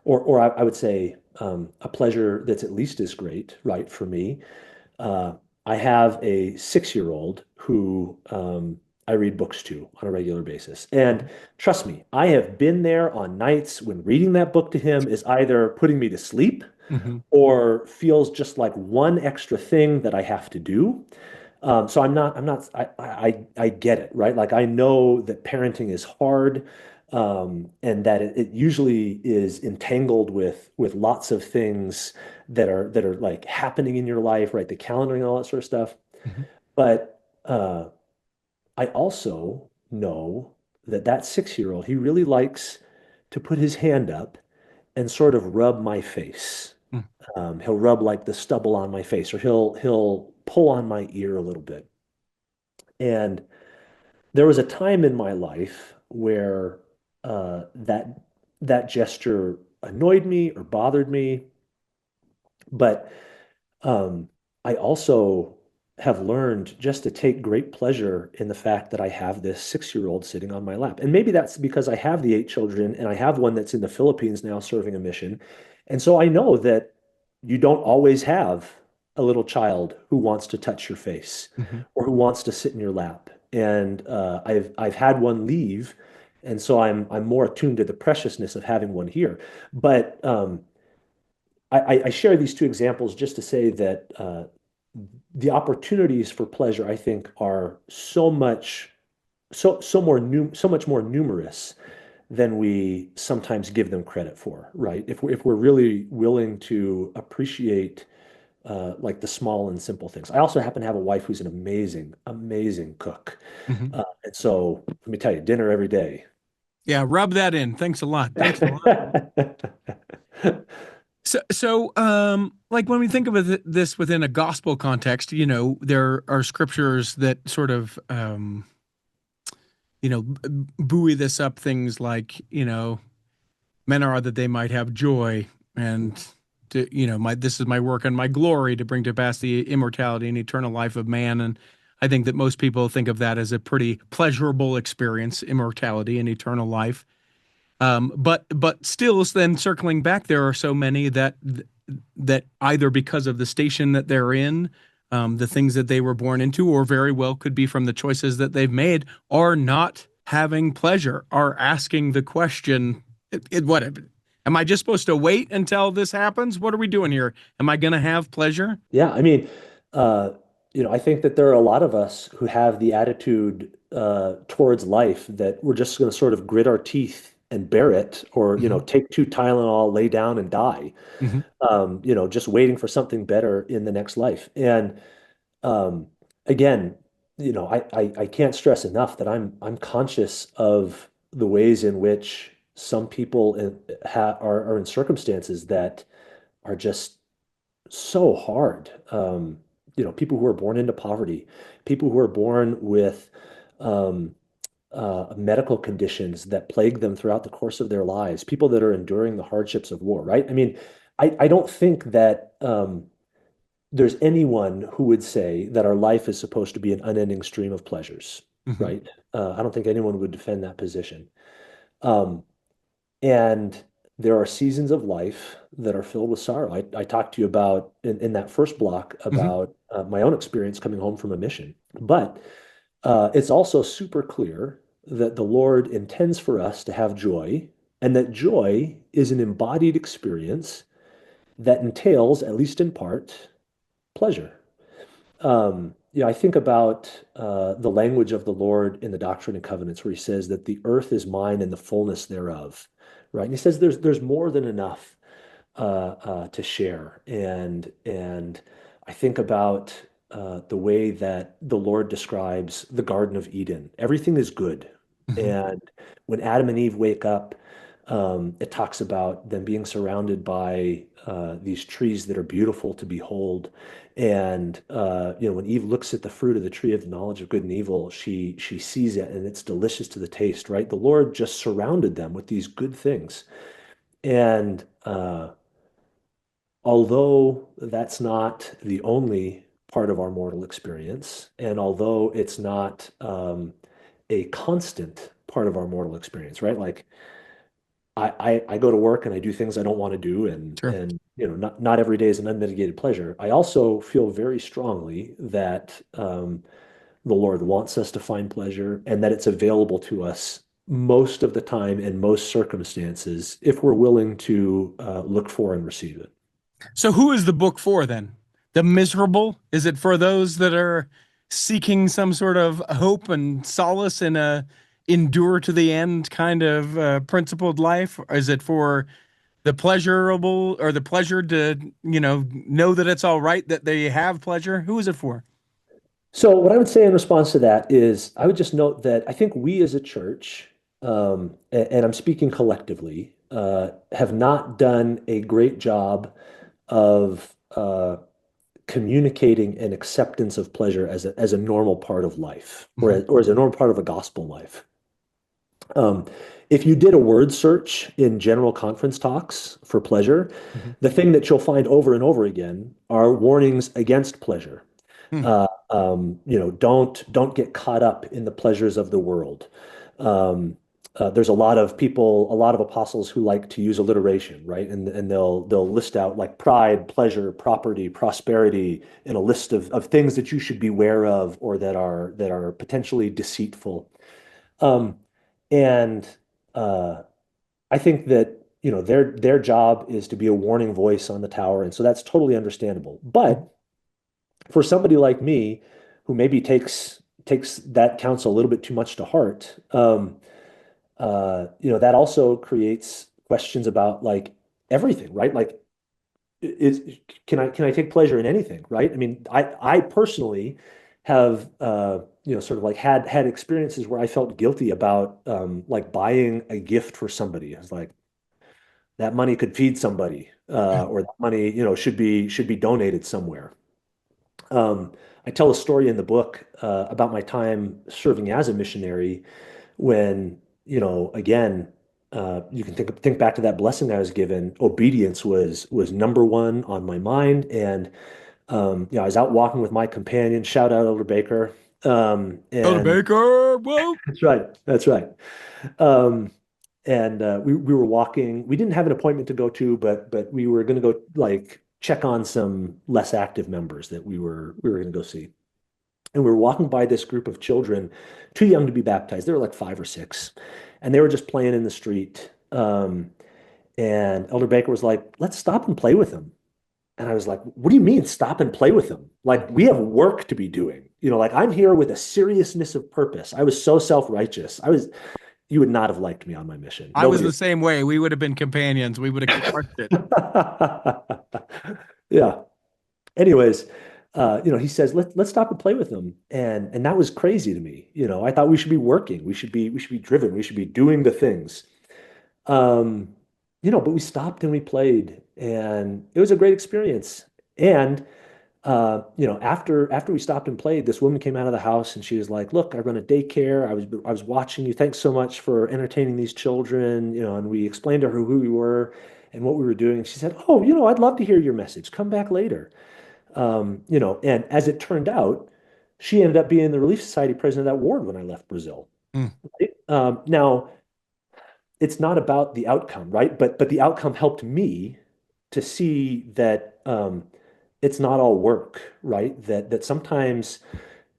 or I would say a pleasure that's at least as great, right, for me. Uh, I have a 6-year-old who I read books to on a regular basis. And trust me, I have been there on nights when reading that book to him is either putting me to sleep Mhm. or feels just like one extra thing that I have to do. So I get it, right? Like I know that parenting is hard, and that it usually is entangled with lots of things that are like happening in your life, right? The calendaring and all that sort of stuff. Mhm. But I also know that 6-year-old, he really likes to put his hand up and sort of rub my face. Mhm. He'll rub like the stubble on my face, or he'll pull on my ear a little bit. And there was a time in my life where that gesture annoyed me or bothered me, but um, I also have learned just to take great pleasure in the fact that I have this 6-year-old sitting on my lap. And maybe that's because I have the 8 children and I have one that's in the Philippines now serving a mission. And so I know that you don't always have a little child who wants to touch your face Mhm. or who wants to sit in your lap. And I've had one leave, and so I'm more attuned to the preciousness of having one here. But I share these two examples just to say that the opportunities for pleasure, I think, are so much more numerous than we sometimes give them credit for, right? If we're really willing to appreciate like the small and simple things. I also happen to have a wife who's an amazing, amazing cook. Hmm. And so let me tell you, dinner every day. Yeah, rub that in. Thanks a lot. Thanks a lot. Like when we think of this within a gospel context, there are scriptures that sort of, buoy this up. Things like, men are that they might have joy, and this is my work and my glory to bring to pass the immortality and eternal life of man. And I think that most people think of that as a pretty pleasurable experience, immortality and eternal life. But still, then circling back, there are so many that either because of the station that they're in, the things that they were born into, or very well could be from the choices that they've made, are not having pleasure, are asking the question, what am I just supposed to wait until this happens? What are we doing here? Am I going to have pleasure? Yeah, I mean, uh, I think that there are a lot of us who have the attitude towards life that we're just going to sort of grit our teeth and bear it, or Hmm. take two Tylenol, lay down and die. Hmm. Just waiting for something better in the next life. And um, again, I can't stress enough that I'm conscious of the ways in which some people are in circumstances that are just so hard. People who are born into poverty, people who are born with um, medical conditions that plague them throughout the course of their lives, people that are enduring the hardships of war, right? I mean, I don't think that there's anyone who would say that our life is supposed to be an unending stream of pleasures, Hmm. right? I don't think anyone would defend that position. Um, and there are seasons of life that are filled with sorrow. I talked to you about in that first block Hmm. about my own experience coming home from a mission. But it's also super clear that the Lord intends for us to have joy, and that joy is an embodied experience that entails, at least in part, pleasure. I think about the language of the Lord in the Doctrine and Covenants, where he says that the earth is mine and the fullness thereof, right? And he says there's more than enough to share. And I think about the way that the Lord describes the Garden of Eden. Everything is good. Hmm. And when Adam and Eve wake up, it talks about them being surrounded by these trees that are beautiful to behold. And when Eve looks at the fruit of the tree of the knowledge of good and evil, she sees it and it's delicious to the taste, right? The Lord just surrounded them with these good things. And although that's not the only part of our mortal experience, and although it's not a constant part of our mortal experience, right? Like I go to work and I do things I don't want to do, and Sure. not every day is an unmitigated pleasure. I also feel very strongly that the Lord wants us to find pleasure and that it's available to us most of the time in most circumstances if we're willing to look for and receive it. So who is the book for then? The miserable? Is it for those that are seeking some sort of hope and solace in a endure to the end kind of principled life? Or is it for the pleasurable or the pleasure to, know that it's all right that they have pleasure? Who is it for? So, what I would say in response to that is, I would just note that I think we as a church, and I'm speaking collectively, have not done a great job of communicating an acceptance of pleasure as a normal part of life, Hmm. or as a normal part of a gospel life. Um, if you did a word search in general conference talks for pleasure, Hmm. the thing that you'll find over and over again are warnings against pleasure. Hmm. Don't get caught up in the pleasures of the world. There's a lot of people, a lot of apostles who like to use alliteration, right? And they'll list out like pride, pleasure, property, prosperity, in a list of things that you should beware of, or that are potentially deceitful. Um, and I think that their job is to be a warning voice on the tower, and so that's totally understandable. But for somebody like me, who maybe takes that counsel a little bit too much to heart, That also creates questions about like everything, right? Like, is can I take pleasure in anything, right? I mean, I personally have sort of like had experiences where I felt guilty about like buying a gift for somebody. I was like, that money could feed somebody, or that money, should be donated somewhere. Um, I tell a story in the book about my time serving as a missionary when, again, you can think back to that blessing I was given. Obedience was number one on my mind, and I was out walking with my companion. Shout out Elder Baker. Elder And Baker, whoa. that's right, that's right. Um, and we were walking. We didn't have an appointment to go to, but we were going to go like check on some less active members that we were going to go see. And we were walking by this group of children, too young to be baptized. They were like 5 or 6, and they were just playing in the street. And Elder Baker was like, "Let's stop and play with them." And I was like, "What do you mean, stop and play with them? Like we have work to be doing. Like I'm here with a seriousness of purpose." I was so self-righteous. You would not have liked me on my mission. I was Nobody. the same way. We would have been companions. We would have crushed it. Yeah. Anyways, he says, let's stop and play with them. And that was crazy to me. I thought we should be working. We should be driven. We should be doing the things. Um, but we stopped and we played, and it was a great experience. And after we stopped and played, this woman came out of the house and she was like, "Look, I run a daycare. I was watching you. Thanks so much for entertaining these children." And we explained to her who we were and what we were doing. She said, "Oh, I'd love to hear your message. Come back later." And as it turned out, she ended up being the Relief Society president of that ward when I left Brazil. Mm. Right? Now, it's not about the outcome, right? But the outcome helped me to see that it's not all work, right? That sometimes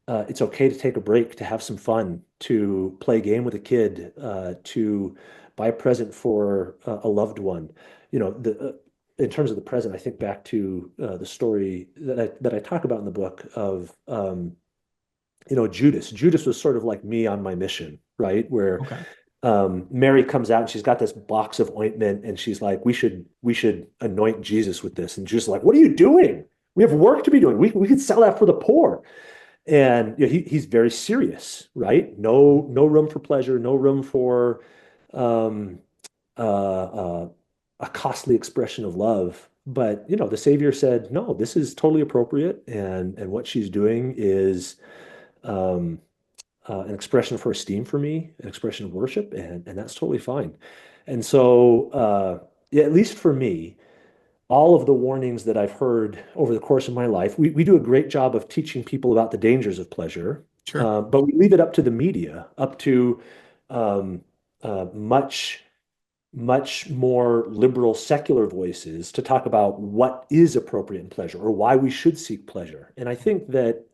it's okay to take a break, to have some fun, to play a game with a kid, to buy a present for a loved one. In terms of the present, I think back to the story that I talk about in the book of Judas. Judas was sort of like me on my mission, right? Where Okay. Mary comes out and she's got this box of ointment and she's like, we should anoint Jesus with this. And Jesus is like, "What are you doing? We have work to be doing. We could sell that for the poor." And he's very serious, right? No room for pleasure, no room for um, a costly expression of love. But the Savior said, "No, this is totally appropriate, and what she's doing is um, an expression for esteem for me, an expression of worship, and that's totally fine." And so, yeah, at least for me, all of the warnings that I've heard over the course of my life, we do a great job of teaching people about the dangers of pleasure, Sure. but we leave it up to the media, up to um, much, much more liberal secular voices to talk about what is appropriate in pleasure or why we should seek pleasure. And I think that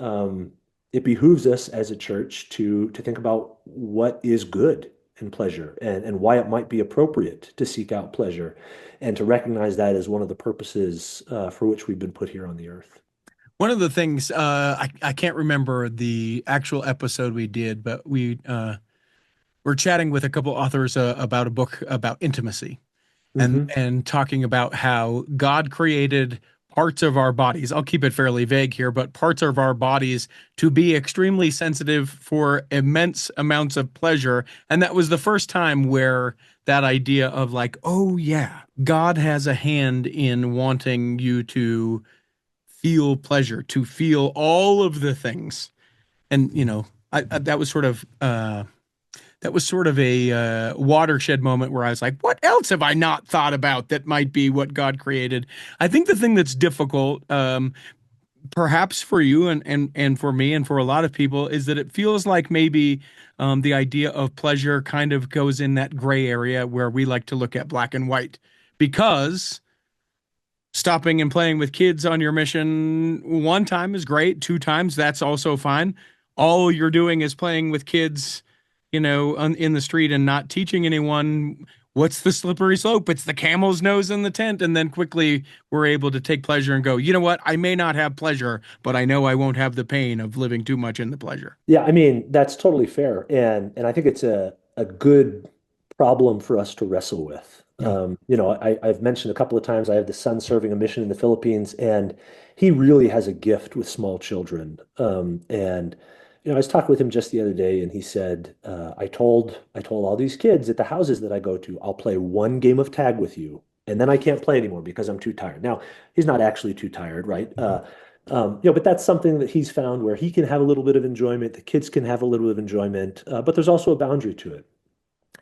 it behooves us as a church to think about what is good in pleasure and why it might be appropriate to seek out pleasure and to recognize that as one of the purposes for which we've been put here on the earth. One of the things I can't remember the actual episode we did, but we were chatting with a couple authors about a book about intimacy, and Hmm. talking about how God created parts of our bodies. I'll keep it fairly vague here, but parts of our bodies to be extremely sensitive for immense amounts of pleasure. And that was the first time where that idea of like, oh yeah, God has a hand in wanting you to feel pleasure, to feel all of the things. And that was sort of a watershed moment where I was like, what else have I not thought about that might be what God created? I think the thing that's difficult, perhaps for you and for me and for a lot of people, is that it feels like maybe the idea of pleasure kind of goes in that gray area where we like to look at black and white, because stopping and playing with kids on your mission one time is great, two times that's also fine. All you're doing is playing with kids, in the street and not teaching anyone. What's the slippery slope? It's the camel's nose in the tent. And then quickly we're able to take pleasure and go, you know what? I may not have pleasure, but I know I won't have the pain of living too much in the pleasure. Yeah, I mean, that's totally fair. And I think it's a good problem for us to wrestle with. Yeah. I've mentioned a couple of times I have the son serving a mission in the Philippines, and he really has a gift with small children. I was talking with him just the other day, and he said, I told all these kids at the houses that I go to, I'll play one game of tag with you, and then I can't play anymore because I'm too tired. Now, he's not actually too tired, right? But that's something that he's found where he can have a little bit of enjoyment, the kids can have a little bit of enjoyment, but there's also a boundary to it.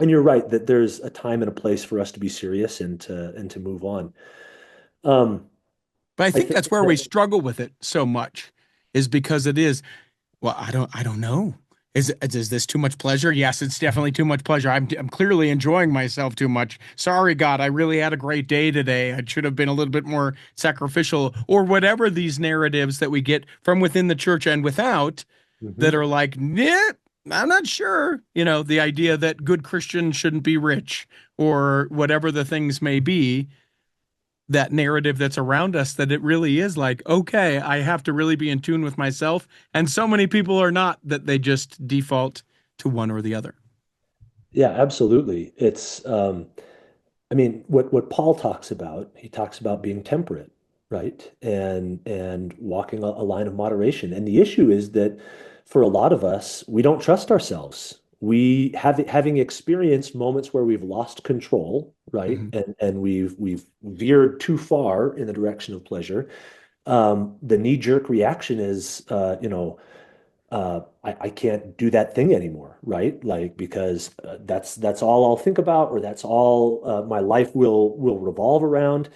And you're right that there's a time and a place for us to be serious and to move on. Um, But I I think think that's where we struggle with it so much, is because it is, well, I don't know. Is this too much pleasure? Yes, it's definitely too much pleasure. I'm clearly enjoying myself too much. Sorry, God, I really had a great day today. I should have been a little bit more sacrificial, or whatever these narratives that we get from within the church and without that Mhm. are like, nah, I'm not sure. The idea that good Christians shouldn't be rich, or whatever the things may be, that narrative that's around us, that it really is like, okay, I have to really be in tune with myself. And so many people are not, that they just default to one or the other. Yeah, absolutely. What Paul talks about, he talks about being temperate, right? And walking a line of moderation. And the issue is that for a lot of us, we don't trust ourselves. We having experienced moments where we've lost control, right? Mhm. And we've veered too far in the direction of pleasure. The knee-jerk reaction is, I can't do that thing anymore, right? Like because that's all I'll think about, or that's all my life will revolve around.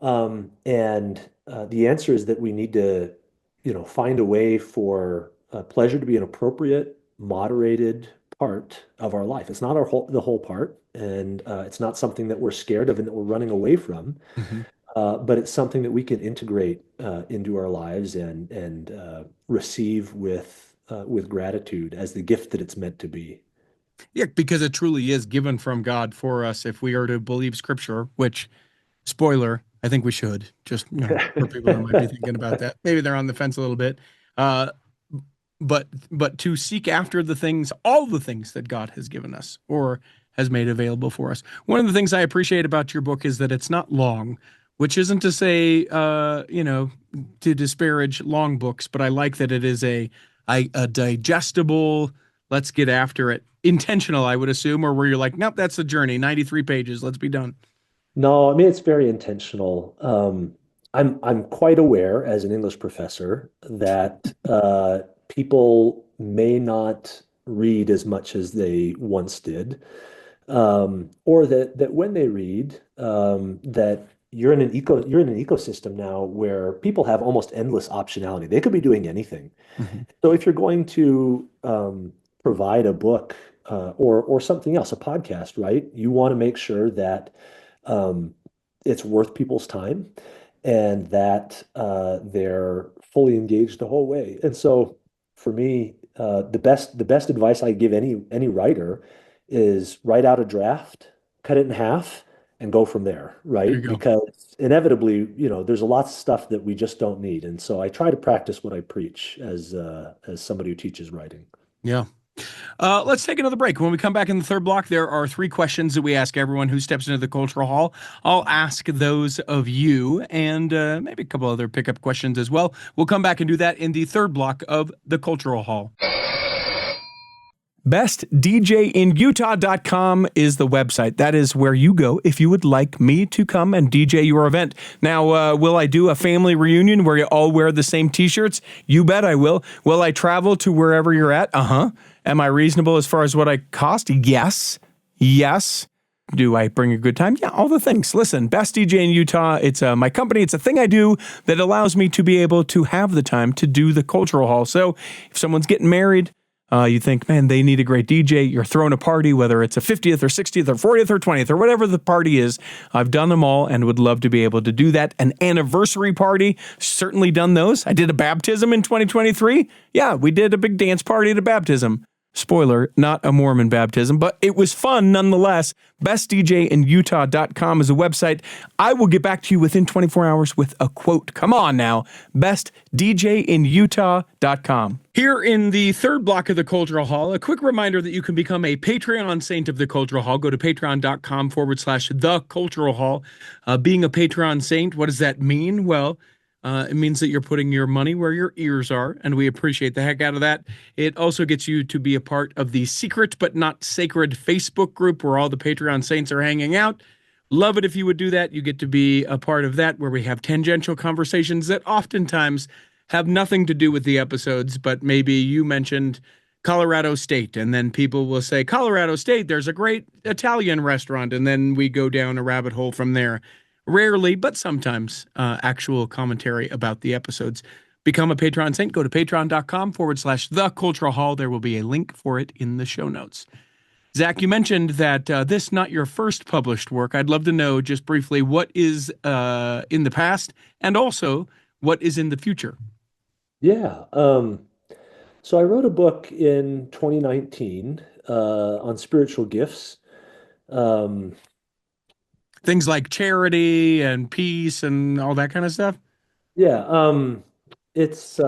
And the answer is that we need to, find a way for pleasure to be an appropriate, moderated part of our life. It's not the whole part, and it's not something that we're scared of and that we're running away from. Mhm. But it's something that we can integrate into our lives and receive with gratitude as the gift that it's meant to be. Yeah, because it truly is given from God for us if we are to believe scripture, which, spoiler, I think we should. Just, for people who might be thinking about that. Maybe they're on the fence a little bit. Uh, but to seek after the things, all the things that God has given us or has made available for us. One of the things I appreciate about your book is that it's not long, which isn't to say, to disparage long books, but I like that it is a digestible, let's get after it, intentional, I would assume, or where you're like, nope, that's the journey, 93 pages, let's be done. No, I mean it's very intentional. I'm quite aware as an English professor that people may not read as much as they once did, or that when they read, that you're in an ecosystem now where people have almost endless optionality. They could be doing anything. Mhm. So if you're going to provide a book or something else, a podcast, right? You want to make sure that um, it's worth people's time and that they're fully engaged the whole way. And so for me, the best advice I give any writer is write out a draft, cut it in half, and go from there, There you right? go. Because inevitably, there's a lot of stuff that we just don't need. And so I try to practice what I preach as somebody who teaches writing. Yeah. Let's take another break. When we come back in the third block, there are three questions that we ask everyone who steps into the cultural hall. I'll ask those of you and maybe a couple other pickup questions as well. We'll come back and do that in the third block of the cultural hall. BestDJinUtah.com is the website. That is where you go if you would like me to come and DJ your event. Now, will I do a family reunion where you all wear the same t-shirts? You bet I will. Will I travel to wherever you're at? Uh-huh. Am I reasonable as far as what I cost? Yes. Yes. Do I bring a good time? Yeah, all the things. Listen, Best DJ in Utah, it's my company. It's a thing I do that allows me to be able to have the time to do the cultural hall. So if someone's getting married, you think, man, they need a great DJ. You're throwing a party, whether it's a 50th or 60th or 40th or 20th or whatever the party is. I've done them all and would love to be able to do that. An anniversary party, certainly done those. I did a baptism in 2023. Yeah, we did a big dance party at a baptism. Spoiler, not a Mormon baptism, but it was fun nonetheless. bestdjinutah.com is a website. I will get back to you within 24 hours with a quote. Come on now. bestdjinutah.com. Here in the third block of the Cultural Hall, a quick reminder that you can become a Patreon saint of the Cultural Hall. Go to patreon.com/the Cultural Hall. Being a Patreon saint, what does that mean? Well, it means that you're putting your money where your ears are, and we appreciate the heck out of that. It also gets you to be a part of the secret but not sacred Facebook group where all the Patreon saints are hanging out. Love it if you would do that. You get to be a part of that where we have tangential conversations that oftentimes have nothing to do with the episodes, but maybe you mentioned Colorado State, and then people will say, Colorado State, there's a great Italian restaurant, and then we go down a rabbit hole from there. Rarely, but sometimes, actual commentary about the episodes. Become a Patreon saint. Go to patreon.com/the Cultural Hall. There will be a link for it in the show notes. Zach, you mentioned that this not your first published work. I'd love to know just briefly what is in the past and also what is in the future. Yeah. So I wrote a book in 2019 on spiritual gifts. Things like charity and peace and all that kind of stuff? Yeah. It's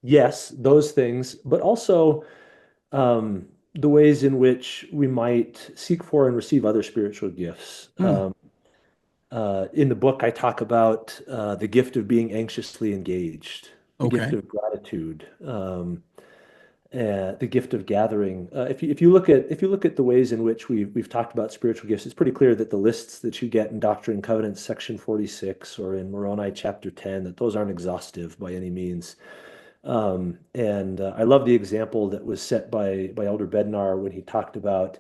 yes, those things, but also the ways in which we might seek for and receive other spiritual gifts. In the book, I talk about the gift of being anxiously engaged, the gift Okay. of gratitude, the gift of gathering. If you look at the ways in which we've talked about spiritual gifts, it's pretty clear that the lists that you get in Doctrine and Covenants section 46 or in Moroni chapter 10, that those aren't exhaustive by any means. And I love the example that was set by Elder Bednar when he talked about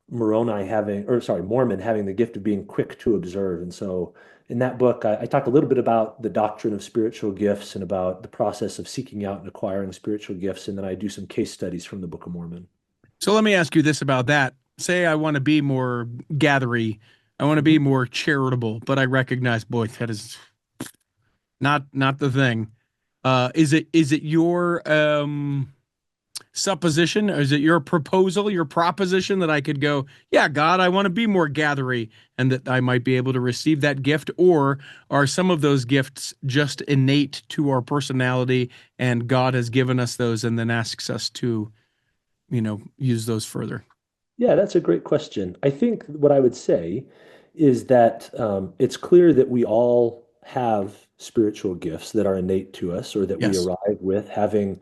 Moroni having, or sorry, Mormon having the gift of being quick to observe. And so in that book, I talk a little bit about the doctrine of spiritual gifts and about the process of seeking out and acquiring spiritual gifts. And then I do some case studies from the Book of Mormon. So let me ask you this about that. Say I want to be more gathery. I want to be more charitable, but I recognize, boy, that is not the thing. Is it your supposition, or is it your proposal, your proposition that I could go, yeah, God, I want to be more gathery, and that I might be able to receive that gift? Or are some of those gifts just innate to our personality, and God has given us those and then asks us to, use those further? Yeah, that's a great question. I think what I would say is that it's clear that we all have spiritual gifts that are innate to us or that we Yes. arrive with having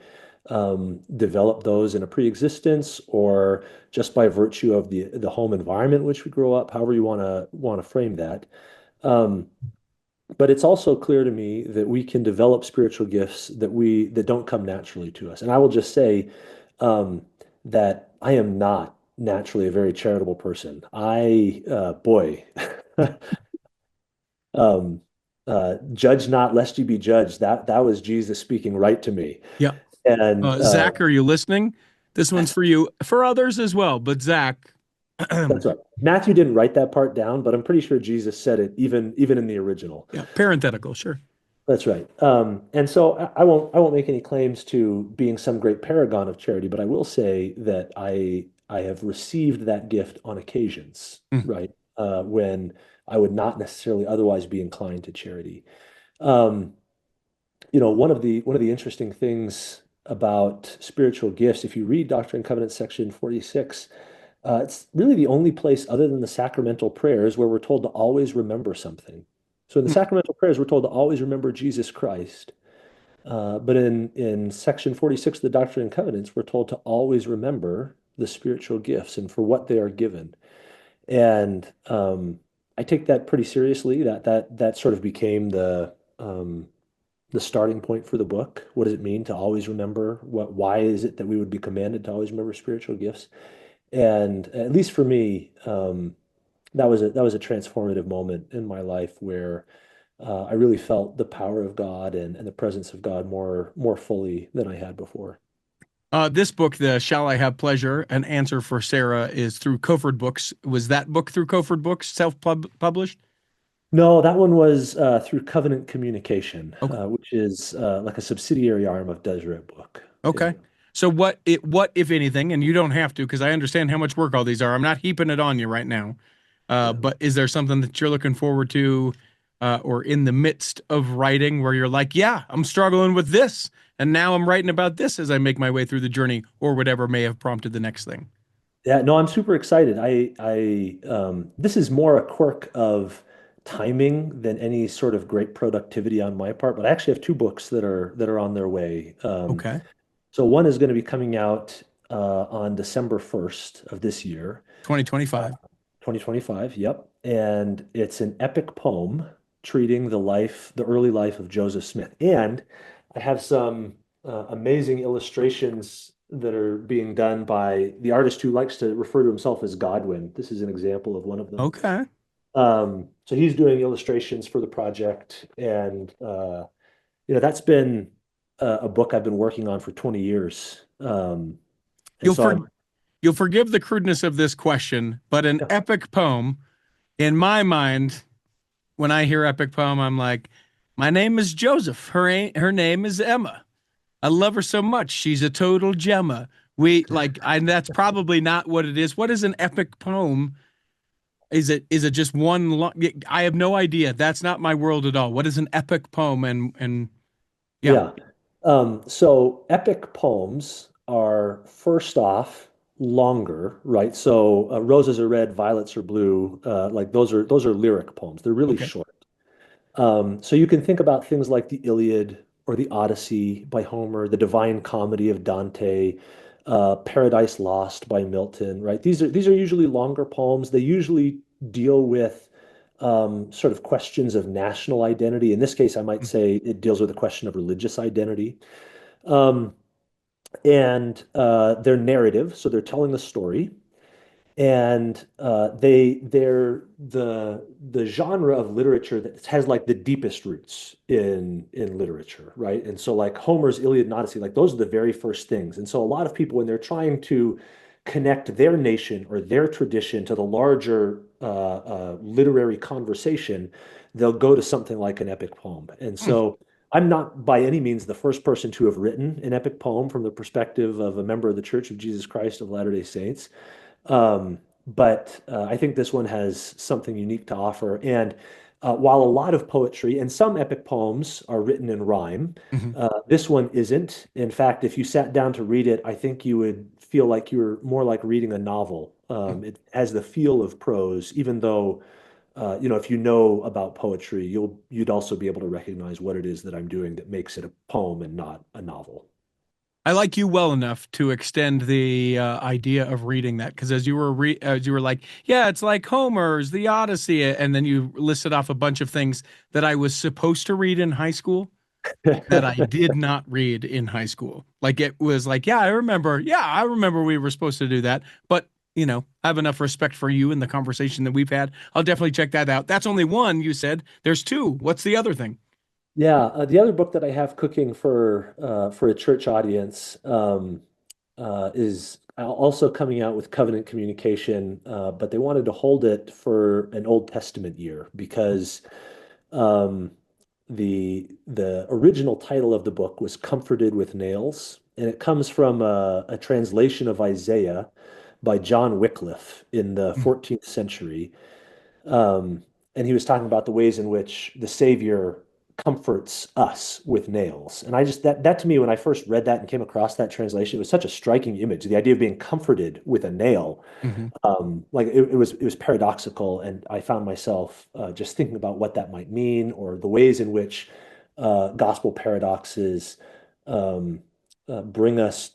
developed those in a pre-existence or just by virtue of the home environment in which we grow up, however you want to frame that. Um, but it's also clear to me that we can develop spiritual gifts that don't come naturally to us. And I will just say that I am not naturally a very charitable person. Boy, um, judge not lest you be judged. That was Jesus speaking right to me. Yeah. And Zach, are you listening? This one's for you, for others as well. But Zach, that's right. Matthew didn't write that part down, but I'm pretty sure Jesus said it even in the original. yeah, parenthetical, sure. That's right. And so I won't make any claims to being some great paragon of charity, but I will say that I have received that gift on occasions, Mm. right? When I would not necessarily otherwise be inclined to charity. Um, one of the interesting things about spiritual gifts, if you read Doctrine and Covenants section 46, it's really the only place other than the sacramental prayers where we're told to always remember something. So in the Mm. sacramental prayers, we're told to always remember Jesus Christ. But in section 46 of the Doctrine and Covenants, we're told to always remember the spiritual gifts and for what they are given. And I take that pretty seriously. That sort of became the starting point for the book. What does it mean to always remember? Why is it that we would be commanded to always remember spiritual gifts? And at least for me, that was a transformative moment in my life where I really felt the power of God and the presence of God more fully than I had before. This book, the Shall I Have Pleasure, an answer for Sarah, is through Koford Books. Was that book through Koford Books, self-published? No, that one was through Covenant Communication, Okay. which is like a subsidiary arm of Deseret Book. Okay. So what if anything, and you don't have to because I understand how much work all these are. I'm not heaping it on you right now. Yeah. But is there something that you're looking forward to, or in the midst of writing where you're like, yeah, I'm struggling with this, and now I'm writing about this as I make my way through the journey, or whatever may have prompted the next thing? Yeah, no, I'm super excited. This is more a quirk of timing than any sort of great productivity on my part, but I actually have two books that are on their way. Okay. So one is going to be coming out on December 1st of this year, uh, 2025. 2025. Yep. And it's an epic poem treating the early life of Joseph Smith. And I have some amazing illustrations that are being done by the artist who likes to refer to himself as Godwin. This is an example of one of them. Okay. So he's doing illustrations for the project, and that's been a book I've been working on for 20 years. And You'll so for I'm, you'll forgive the crudeness of this question, but an yeah, epic poem, in my mind, when I hear epic poem, I'm like, my name is Joseph. Her name is Emma. I love her so much. She's a total gemma. That's probably not what it is. What is an epic poem? Is it just one long, I have no idea. That's not my world at all. What is an epic poem? And yeah. yeah. So epic poems are first off longer, right? So roses are red, violets are blue. Like those are lyric poems. They're really Okay. short. So you can think about things like the Iliad or the Odyssey by Homer, the Divine Comedy of Dante, Paradise Lost by Milton, right? These are usually longer poems. They usually deal with sort of questions of national identity. In this case, I might say it deals with the question of religious identity. Um, and they're narrative, so they're telling a story, and they're the genre of literature that has like the deepest roots in literature, right? And so like Homer's Iliad and Odyssey, like those are the very first things. And so a lot of people, when they're trying to connect their nation or their tradition to the larger literary conversation, they'll go to something like an epic poem. And Hmm. so I'm not by any means the first person to have written an epic poem from the perspective of a member of the Church of Jesus Christ of Latter-day Saints. But I think this one has something unique to offer. And while a lot of poetry and some epic poems are written in rhyme, Mhm. this one isn't. In fact, if you sat down to read it, I think you would feel like you're more like reading a novel. It has the feel of prose, even though, if you know about poetry, you'd also be able to recognize what it is that I'm doing that makes it a poem and not a novel. I like you well enough to extend the idea of reading that because as you were like, yeah, it's like Homer's The Odyssey, and then you listed off a bunch of things that I was supposed to read in high school that I did not read in high school. Like it was like, yeah, I remember we were supposed to do that, but I have enough respect for you and the conversation that we've had. I'll definitely check that out. That's only one, you said. There's two. What's the other thing? Yeah, the other book that I have cooking for a church audience is also coming out with Covenant Communication, but they wanted to hold it for an Old Testament year because um, the original title of the book was Comforted with Nails, and it comes from a translation of Isaiah by John Wycliffe in the 14th century. Um, and he was talking about the ways in which the Savior comforts us with nails. And I just that to me, when I first read that and came across that translation, it was such a striking image. The idea of being comforted with a nail, Mm-hmm. like it was paradoxical, and I found myself just thinking about what that might mean, or the ways in which gospel paradoxes um, bring us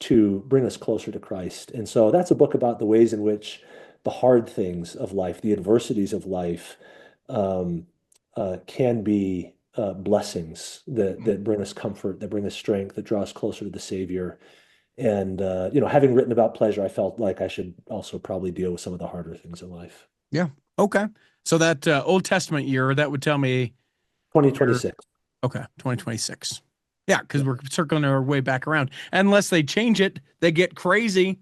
closer to Christ. And so that's a book about the ways in which the hard things of life, the adversities of life, um, can be blessings that bring us comfort, that bring us strength, that draw us closer to the Savior. And having written about pleasure, I felt like I should also probably deal with some of the harder things in life. Yeah. Okay. So that Old Testament year, that would tell me you're 2026. okay, 2026. Yeah, because Yeah, we're circling our way back around. Unless they change it, they get crazy.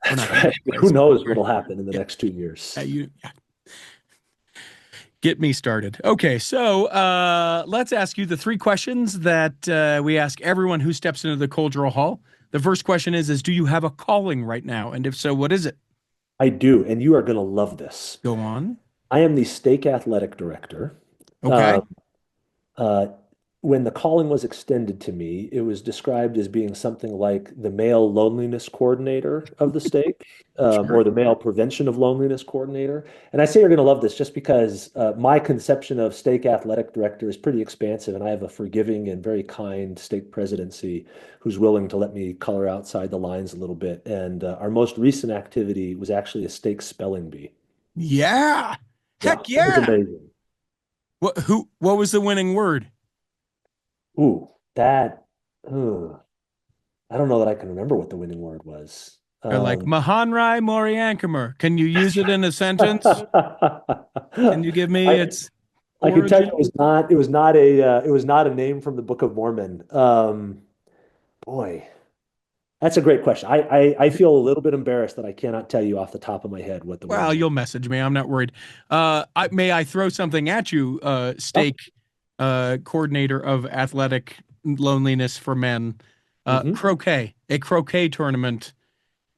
Or that's not they right. get Who crazy. knows what'll happen in the Yeah, next 2 years? yeah, get me started. Okay, so let's ask you the three questions that we ask everyone who steps into the cultural hall. The first question is do you have a calling right now? And if so, what is it? I do, and you are going to love this. Go on. I am the stake athletic director. Okay. Um, uh, when the calling was extended to me, it was described as being something like the male loneliness coordinator of the stake, Sure. or the male prevention of loneliness coordinator. And I say you're going to love this just because my conception of stake athletic director is pretty expansive, and I have a forgiving and very kind stake presidency who's willing to let me color outside the lines a little bit. And our most recent activity was actually a stake spelling bee. Yeah. Yeah, Heck it was yeah. amazing. What was the winning word? Ooh, that. uh, I don't know that I can remember what the winning word was. Like Mahanrai Moriankamer. Can you use it in a sentence? Can you give me I its I can tell you origin? it was not a name from the Book of Mormon. Boy, that's a great question. I feel a little bit embarrassed that I cannot tell you off the top of my head what the Well, winning word. you'll message me. I'm not worried. May I throw something at you, Oh, stake coordinator of athletic loneliness for men? hmm. Croquet, a croquet tournament,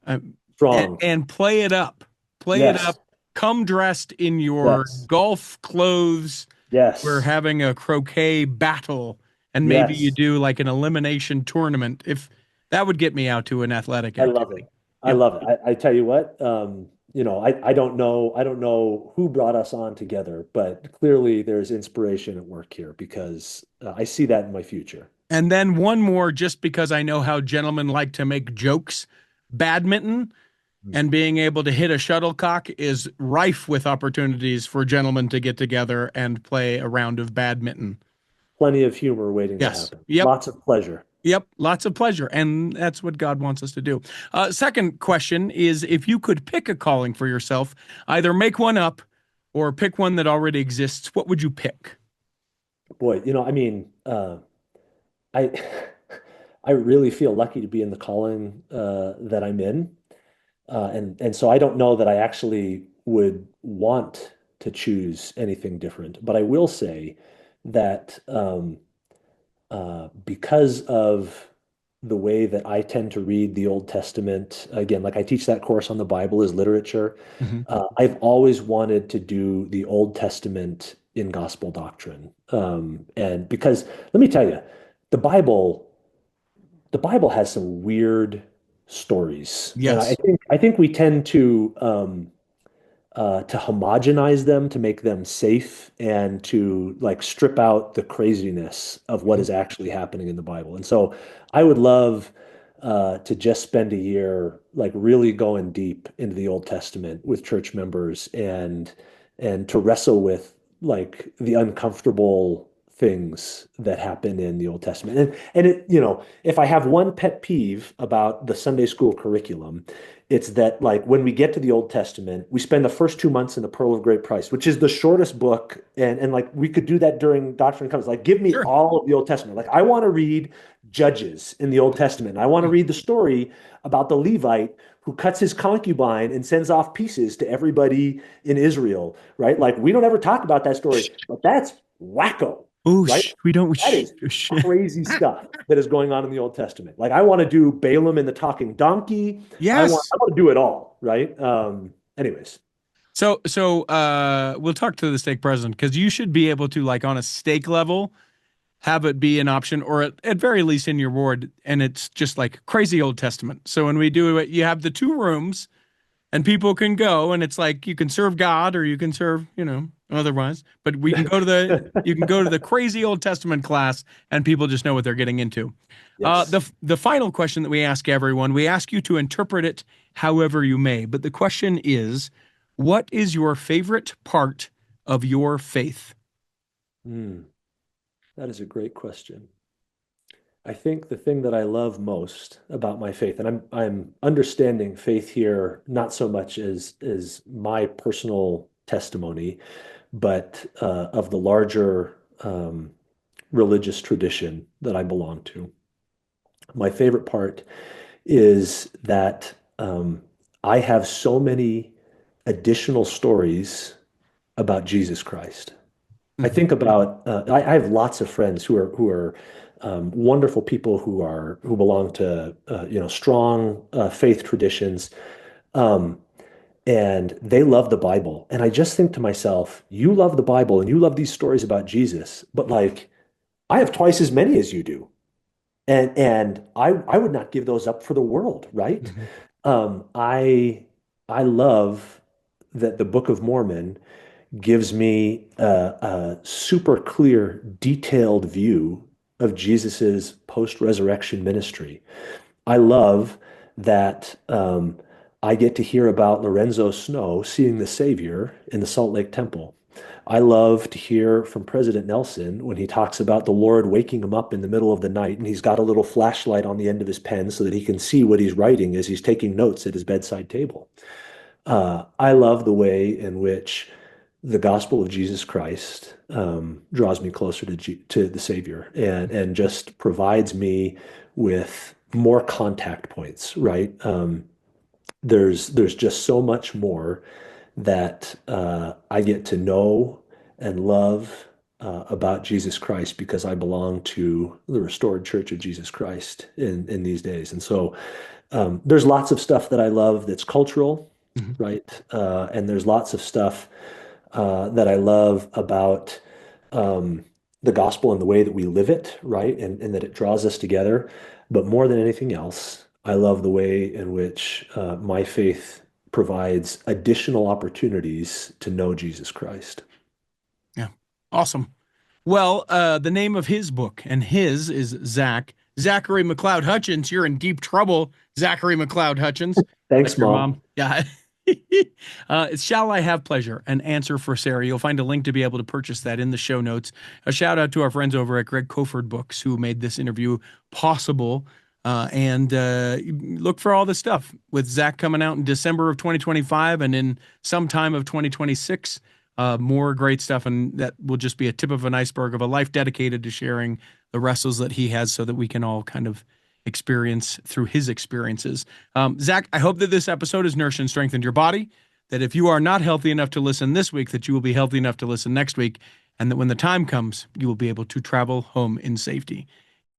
uh, Strong. and play it up. Play it Yes. up. Come dressed in your Yes. golf clothes. We're Yes. having a croquet battle, and maybe you Yes. do like an elimination tournament. If that would get me out to an athletic I love it. activity. I Yep. love it. I tell you what, I don't know who brought us on together, but clearly there's inspiration at work here because I see that in my future. And then one more, just because I know how gentlemen like to make jokes. Badminton Mm. and being able to hit a shuttlecock is rife with opportunities for gentlemen to get together and play a round of badminton. Plenty of humor waiting to Yes. happen. Yep. Lots of pleasure. Yep. Lots of pleasure. And that's what God wants us to do. Second question is if you could pick a calling for yourself, either make one up or pick one that already exists, what would you pick? Boy, I mean, I I really feel lucky to be in the calling that I'm in. And so I don't know that I actually would want to choose anything different. But I will say that because of the way that I tend to read the Old Testament, again, like I teach that course on the Bible as literature, Mhm. I've always wanted to do the Old Testament in gospel doctrine. And because let me tell you, the Bible, the Bible has some weird stories, and I Yes. think I think we tend to homogenize them to make them safe and to like strip out the craziness of what is actually happening in the Bible. And so I would love to just spend a year like really going deep into the Old Testament with church members and to wrestle with like the uncomfortable things that happen in the Old Testament. And it, if I have one pet peeve about the Sunday school curriculum, it's that like when we get to the Old Testament, we spend the first 2 months in the Pearl of Great Price, which is the shortest book, and like we could do that during Doctrine and Covenants. Like, give me Sure. all of the Old Testament. Like, I want to read Judges in the Old Testament. I want to read the story about the Levite who cuts his concubine and sends off pieces to everybody in Israel, right? Like, we don't ever talk about that story, but that's wacko, Oh, right? we don't. That is crazy stuff that is going on in the Old Testament. Like I want to do Balaam and the talking donkey. Yes. I want to do it all, right? Anyways. So we'll talk to the stake president because you should be able to like on a stake level have it be an option or at very least in your ward and it's just like crazy Old Testament. So when we do it, you have the two rooms and people can go and it's like you can serve God or you can serve, otherwise. But we can go to the crazy Old Testament class and people just know what they're getting into. Yes. The final question that we ask everyone, we ask you to interpret it however you may. But the question is, what is your favorite part of your faith? Hmm, that is a great question. I think the thing that I love most about my faith, and I'm understanding faith here not so much as my personal testimony, but of the larger religious tradition that I belong to. My favorite part is that I have so many additional stories about Jesus Christ. I think about I have lots of friends who are wonderful people who belong to strong faith traditions, um, and they love the Bible. And I just think to myself, you love the Bible and you love these stories about Jesus, but like I have twice as many as you do, and I would not give those up for the world, right? Mhm. Um, I I love that the Book of Mormon gives me a super clear, detailed view of Jesus's post-resurrection ministry. I love that I get to hear about Lorenzo Snow seeing the Savior in the Salt Lake Temple. I love to hear from President Nelson when he talks about the Lord waking him up in the middle of the night and he's got a little flashlight on the end of his pen so that he can see what he's writing as he's taking notes at his bedside table. I love the way in which the gospel of Jesus Christ draws me closer to the Savior and just provides me with more contact points, right? There's just so much more that I get to know and love about Jesus Christ because I belong to the restored Church of Jesus Christ in these days. And so there's lots of stuff that I love that's cultural, Mhm. right? And there's lots of stuff that I love about um, the gospel and the way that we live it, right? And that it draws us together. But more than anything else, I love the way in which my faith provides additional opportunities to know Jesus Christ. Yeah. Awesome. Well, the name of his book, and his is Zachary McLeod Hutchins. You're in deep trouble, Zachary McLeod Hutchins. Like Thanks, your Mom. mom. Yeah. It's Shall I Have Pleasure? An Answer for Sarah. You'll find a link to be able to purchase that in the show notes. A shout out to our friends over at Greg Koford Books who made this interview possible. And look for all this stuff with Zach coming out in December of 2025 and in some time of 2026. More great stuff, and that will just be a tip of an iceberg of a life dedicated to sharing the wrestles that he has so that we can all kind of experience through his experiences. Zach, I hope that this episode has nourished and strengthened your body, that if you are not healthy enough to listen this week, that you will be healthy enough to listen next week, and that when the time comes, you will be able to travel home in safety.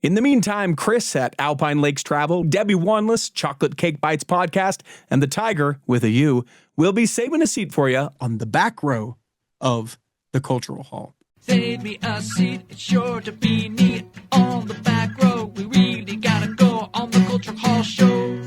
In the meantime, Chris at Alpine Lakes Travel, Debbie Wanless, Chocolate Cake Bites Podcast, and the Tiger, with a U, will be saving a seat for you on the back row of the Cultural Hall. Save me a seat, it's sure to be neat on the back row. We really gotta go on the Cultural Hall show.